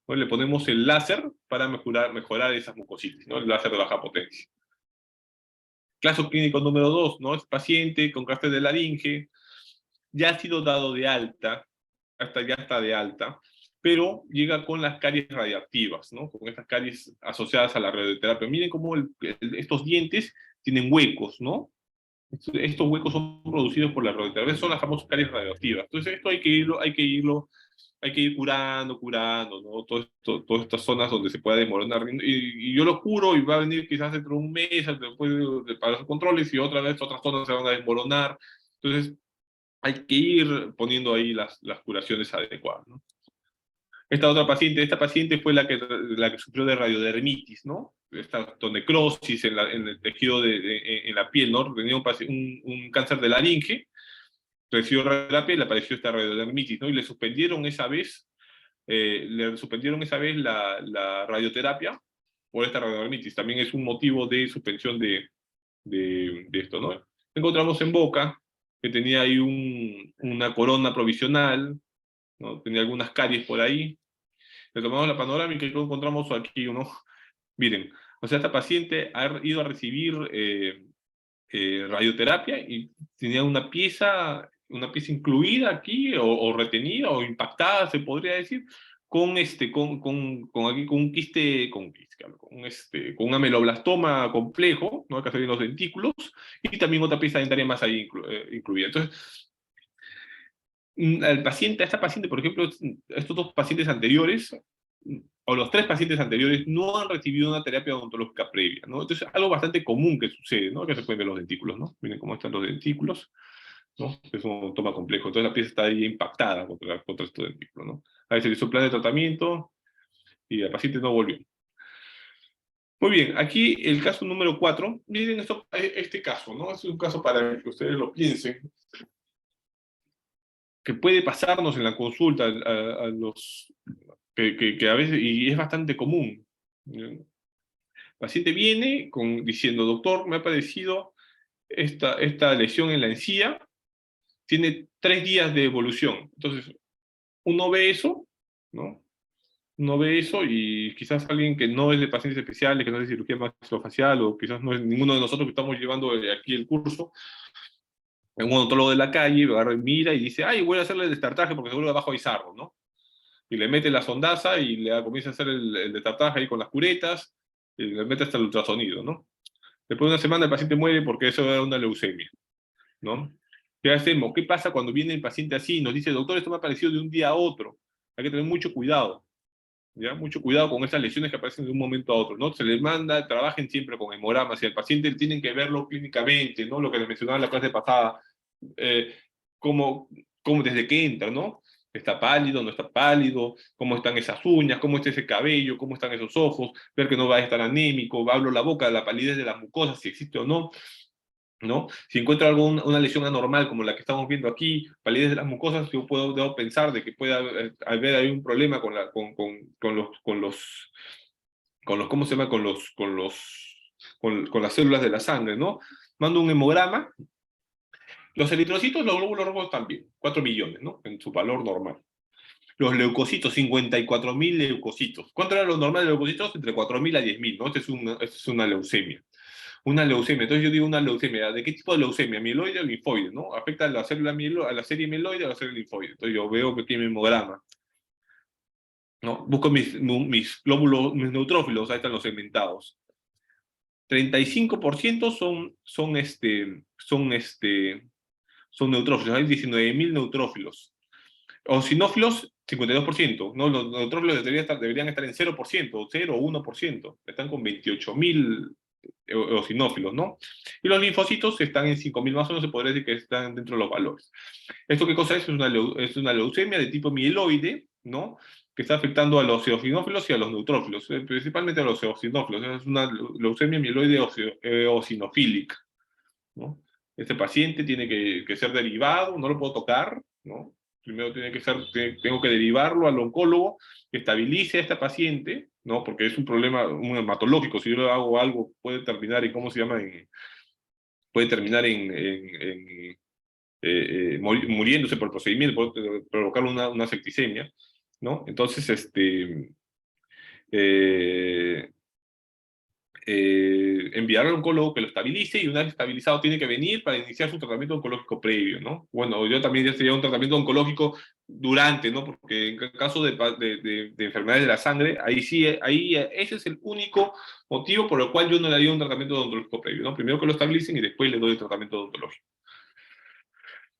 ¿No? Le ponemos el láser para mejorar esas mucositis, ¿no? El láser de baja potencia. Caso clínico número 2, ¿no? Es paciente con cáncer de laringe, ya ha sido dado de alta, ya está de alta, pero llega con las caries radiactivas, ¿no? Con estas caries asociadas a la radioterapia. Miren cómo estos dientes tienen huecos, ¿no? Estos huecos son producidos por la radioterapia, son las famosas caries radioactivas. Entonces esto hay que ir curando, ¿no? Todas estas zonas donde se pueda desmoronar. Y yo lo curo y va a venir quizás dentro de un mes, después para los controles, y otra vez otras zonas se van a desmoronar. Entonces hay que ir poniendo ahí las curaciones adecuadas, ¿no? Esta paciente fue la que sufrió de radiodermitis, ¿no? Esta necrosis en el tejido en la piel, ¿no? Tenía un cáncer de laringe, recibió radioterapia y le apareció esta radiodermitis, ¿no? Y le suspendieron esa vez la radioterapia por esta radiodermitis. También es un motivo de suspensión de esto, ¿no? Encontramos en boca que tenía ahí una corona provisional, ¿no? Tenía algunas caries por ahí. Le tomamos la panorámica y encontramos aquí, ¿no? Miren, o sea, esta paciente ha ido a recibir radioterapia y tenía una pieza incluida aquí, o retenida, o impactada, se podría decir, con un quiste, con un ameloblastoma complejo, ¿no? Acá se ven los dentículos, y también otra pieza dentaria más ahí incluida. Entonces, a esta paciente, por ejemplo, estos dos pacientes anteriores, o los tres pacientes anteriores, no han recibido una terapia odontológica previa, ¿no? Entonces, algo bastante común que sucede, ¿no? Que se pueden ver los dentículos, ¿no? Miren cómo están los dentículos, ¿no? Es un toma complejo. Entonces, la pieza está ahí impactada contra estos dentículos, ¿no? A veces se hizo un plan de tratamiento y la paciente no volvió. Muy bien, aquí el caso número 4. Miren este caso, ¿no? Es un caso para que ustedes lo piensen, que puede pasarnos en la consulta a los que a veces, y es bastante común. El paciente viene diciendo, doctor, me ha aparecido esta lesión en la encía, tiene 3 días de evolución. Entonces, uno ve eso, ¿no? Uno ve eso y quizás alguien que no es de pacientes especiales, que no es de cirugía maxilofacial, o quizás no es ninguno de nosotros que estamos llevando aquí el curso, en un odontólogo de la calle, agarra, mira y dice, ay, voy a hacerle el destartaje porque seguro abajo hay sarro, ¿no? Y le mete la sondaza y comienza a hacer el destartaje ahí con las curetas, y le mete hasta el ultrasonido, ¿no? Después de una semana el paciente muere porque eso era una leucemia, ¿no? ¿Qué hacemos? ¿Qué pasa cuando viene el paciente así y nos dice, doctor, esto me ha aparecido de un día a otro? Hay que tener mucho cuidado, ¿ya? Mucho cuidado con estas lesiones que aparecen de un momento a otro, ¿no? Se les manda, trabajen siempre con hemogramas, y al paciente tienen que verlo clínicamente, ¿no? Lo que les mencionaba en la clase pasada, eh, cómo, cómo desde que entra, ¿no? ¿Está pálido, no está pálido? ¿Cómo están esas uñas? ¿Cómo está ese cabello? ¿Cómo están esos ojos? Ver que no va a estar anémico, hablo la boca, la palidez de las mucosas, si existe o no, ¿no? Si encuentro una lesión anormal como la que estamos viendo aquí, palidez de las mucosas, yo debo pensar de que puede haber ahí un problema ¿cómo se llama? Con las células de la sangre, ¿no? Mando un hemograma. Los eritrocitos, los glóbulos rojos también, 4 millones, ¿no? En su valor normal. Los leucocitos, 54.000 leucocitos. ¿Cuánto era lo normal de leucocitos? Entre 4.000 a 10.000, ¿no? Esta es una leucemia. Una leucemia. Entonces yo digo una leucemia. ¿De qué tipo de leucemia? ¿Mieloide o linfoide? ¿No? ¿Afecta a la a la serie mieloide o a la serie linfoide? Entonces yo veo que tiene hemograma, ¿no? Busco mis glóbulos, mis neutrófilos, ahí están los segmentados. 35% son neutrófilos, hay 19.000 neutrófilos. Eosinófilos, 52%, ¿no? Los neutrófilos deberían estar en 0%, 0 o 1%, están con 28.000 eosinófilos, ¿no? Y los linfocitos están en 5.000, más o menos se podría decir que están dentro de los valores. ¿Esto qué cosa es? Es una leucemia de tipo mieloide, ¿no? Que está afectando a los eosinófilos y a los neutrófilos, principalmente a los eosinófilos. Es una leucemia mieloide eosinofílica, ¿no? Este paciente tiene que ser derivado, no lo puedo tocar, ¿no? Primero tengo que derivarlo al oncólogo, que estabilice a esta paciente, ¿no? Porque es un problema un hematológico. Si yo le hago algo, puede terminar en, ¿cómo se llama? Puede terminar muriéndose por el procedimiento, puede provocar una septicemia, ¿no? Entonces, eh, enviar al oncólogo que lo estabilice, y una vez estabilizado tiene que venir para iniciar su tratamiento oncológico previo, ¿no? Bueno, yo también ya sería un tratamiento oncológico durante, ¿no? Porque en caso de enfermedades de la sangre, ahí sí, ahí ese es el único motivo por el cual yo no le haría un tratamiento odontológico previo, ¿no? Primero que lo estabilicen y después le doy el tratamiento odontológico.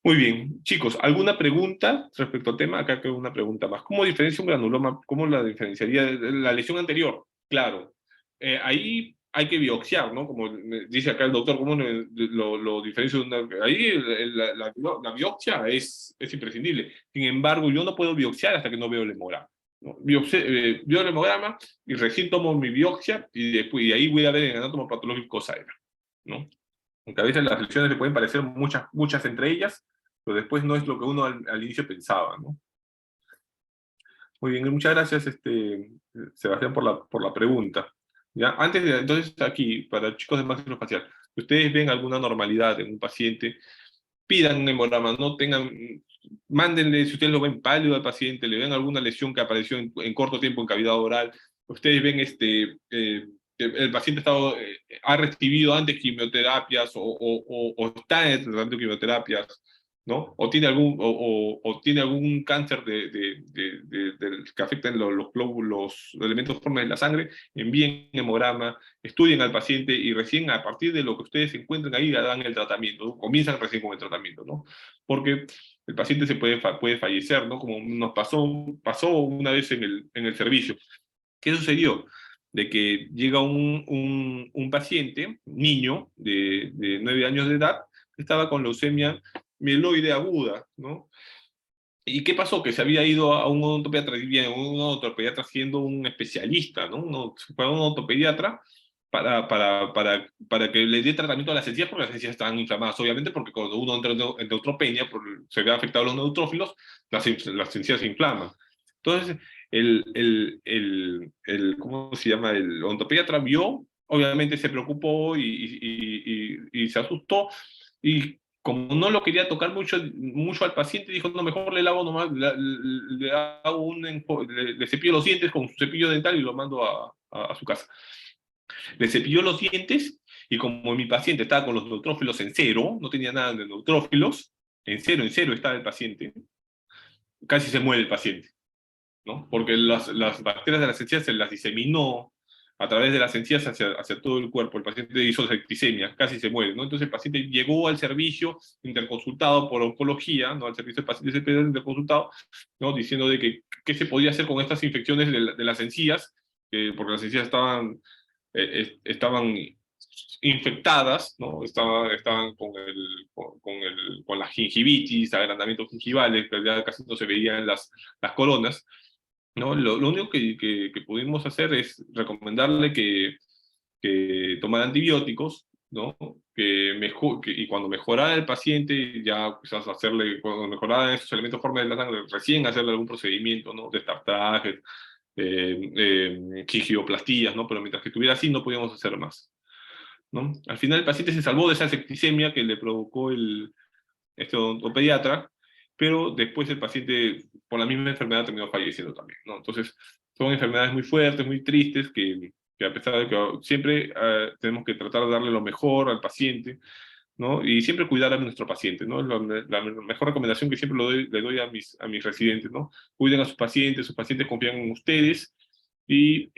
Muy bien, chicos, ¿alguna pregunta respecto al tema? Acá queda una pregunta más. ¿Cómo diferencia un granuloma? ¿Cómo la diferenciaría de la lesión anterior? Claro, ahí hay que biopsiar, ¿no? Como dice acá el doctor, ¿cómo lo diferencio de una? Ahí la biopsia es imprescindible. Sin embargo, yo no puedo biopsiar hasta que no veo el hemograma, ¿no? Veo el hemograma y recién tomo mi biopsia y después y ahí voy a ver en anátomo patológico cosa era, ¿no? Aunque a veces las lesiones le pueden parecer muchas entre ellas, pero después no es lo que uno al inicio pensaba, ¿no? Muy bien, muchas gracias, Sebastián, por la pregunta. ¿Ya? Antes de, entonces, aquí, para chicos de maxilofacial, si ustedes ven alguna normalidad en un paciente, pidan un hemograma, no tengan, mándenle, si ustedes lo ven pálido al paciente, le ven alguna lesión que apareció en corto tiempo en cavidad oral, ustedes ven el paciente ha recibido antes quimioterapias o está en el tratamiento de quimioterapias, ¿no? O tiene algún cáncer que afecta en los glóbulos, los elementos formes de la sangre, envíen hemograma, estudien al paciente y recién a partir de lo que ustedes encuentren ahí le dan el tratamiento, ¿no? Comienzan recién con el tratamiento, ¿no? Porque el paciente puede fallecer, ¿no? Como nos pasó una vez en el servicio. ¿Qué sucedió? De que llega un paciente, niño de 9 años de edad, que estaba con leucemia mieloide aguda, ¿no? ¿Y qué pasó? Que se había ido a un odontopediatra siendo un especialista, ¿no? Fue a un odontopediatra para que le dé tratamiento a las encías, porque las encías estaban inflamadas, obviamente, porque cuando uno entra en neutropenia, se ve afectado los neutrófilos, las encías se inflaman. Entonces, ¿cómo se llama? El odontopediatra vio, obviamente se preocupó y se asustó, y como no lo quería tocar mucho al paciente, dijo, no, mejor le lavo nomás, le cepillo los dientes con su cepillo dental y lo mando a su casa. Le cepilló los dientes y como mi paciente estaba con los neutrófilos en cero, no tenía nada de neutrófilos, en cero estaba el paciente, casi se muere el paciente, ¿no? Porque las bacterias de las encías se las diseminó a través de las encías hacia todo el cuerpo. El paciente hizo septicemia, casi se muere, ¿no? Entonces el paciente llegó al servicio interconsultado por oncología, ¿no? Al servicio de pacientes interconsultado, ¿no? Diciendo de que qué se podía hacer con estas infecciones de las encías, porque las encías estaban infectadas, ¿no? Estaban con la gingivitis, agrandamientos gingivales, que ya casi no se veían las coronas, ¿no? Lo único que pudimos hacer es recomendarle que tomara antibióticos, ¿no? Y cuando mejorara el paciente, ya quizás cuando mejoraran esos elementos formes de la sangre, recién hacerle algún procedimiento, ¿no? Destartajes, gigioplastías, ¿no? Pero mientras que estuviera así, no podíamos hacer más, ¿no? Al final el paciente se salvó de esa septicemia que le provocó este odontopediatra, pero después el paciente, por la misma enfermedad, terminó falleciendo también, ¿no? Entonces, son enfermedades muy fuertes, muy tristes, que a pesar de que siempre tenemos que tratar de darle lo mejor al paciente, ¿no? Y siempre cuidar a nuestro paciente, ¿no? Es la mejor recomendación que siempre le doy a mis residentes, ¿no? Cuiden a sus pacientes confían en ustedes, y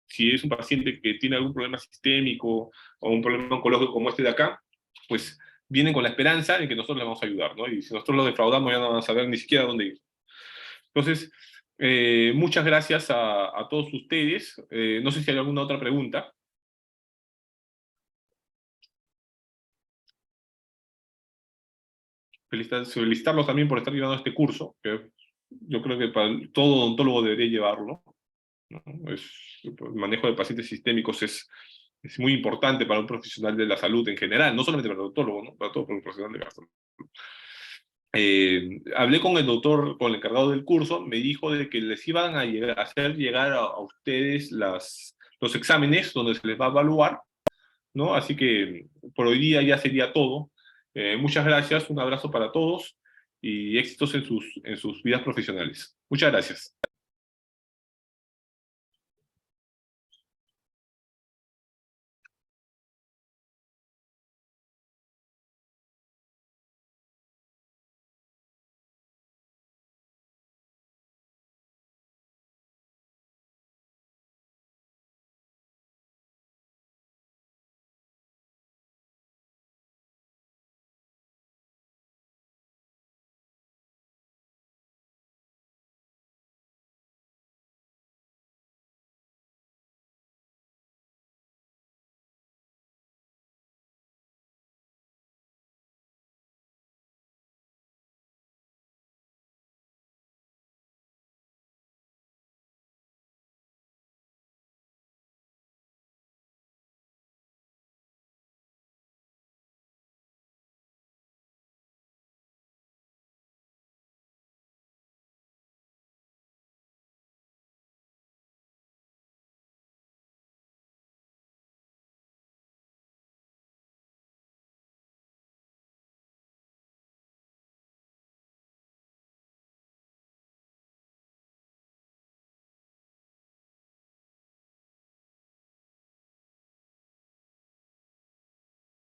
si es un paciente que tiene algún problema sistémico o un problema oncológico como este de acá, pues vienen con la esperanza de que nosotros les vamos a ayudar, ¿no? Y si nosotros los defraudamos, ya no van a saber ni siquiera dónde ir. Entonces, muchas gracias a todos ustedes. No sé si hay alguna otra pregunta. Felicitarlos también por estar llevando este curso, que yo creo que todo odontólogo debería llevarlo, ¿no? El manejo de pacientes sistémicos es muy importante para un profesional de la salud en general, no solamente para el odontólogo, ¿no? Para todo un profesional de la salud. Hablé con con el encargado del curso, me dijo de que les iban a hacer llegar a ustedes los exámenes donde se les va a evaluar, ¿no? Así que por hoy día ya sería todo. Muchas gracias, un abrazo para todos y éxitos en sus vidas profesionales. Muchas gracias.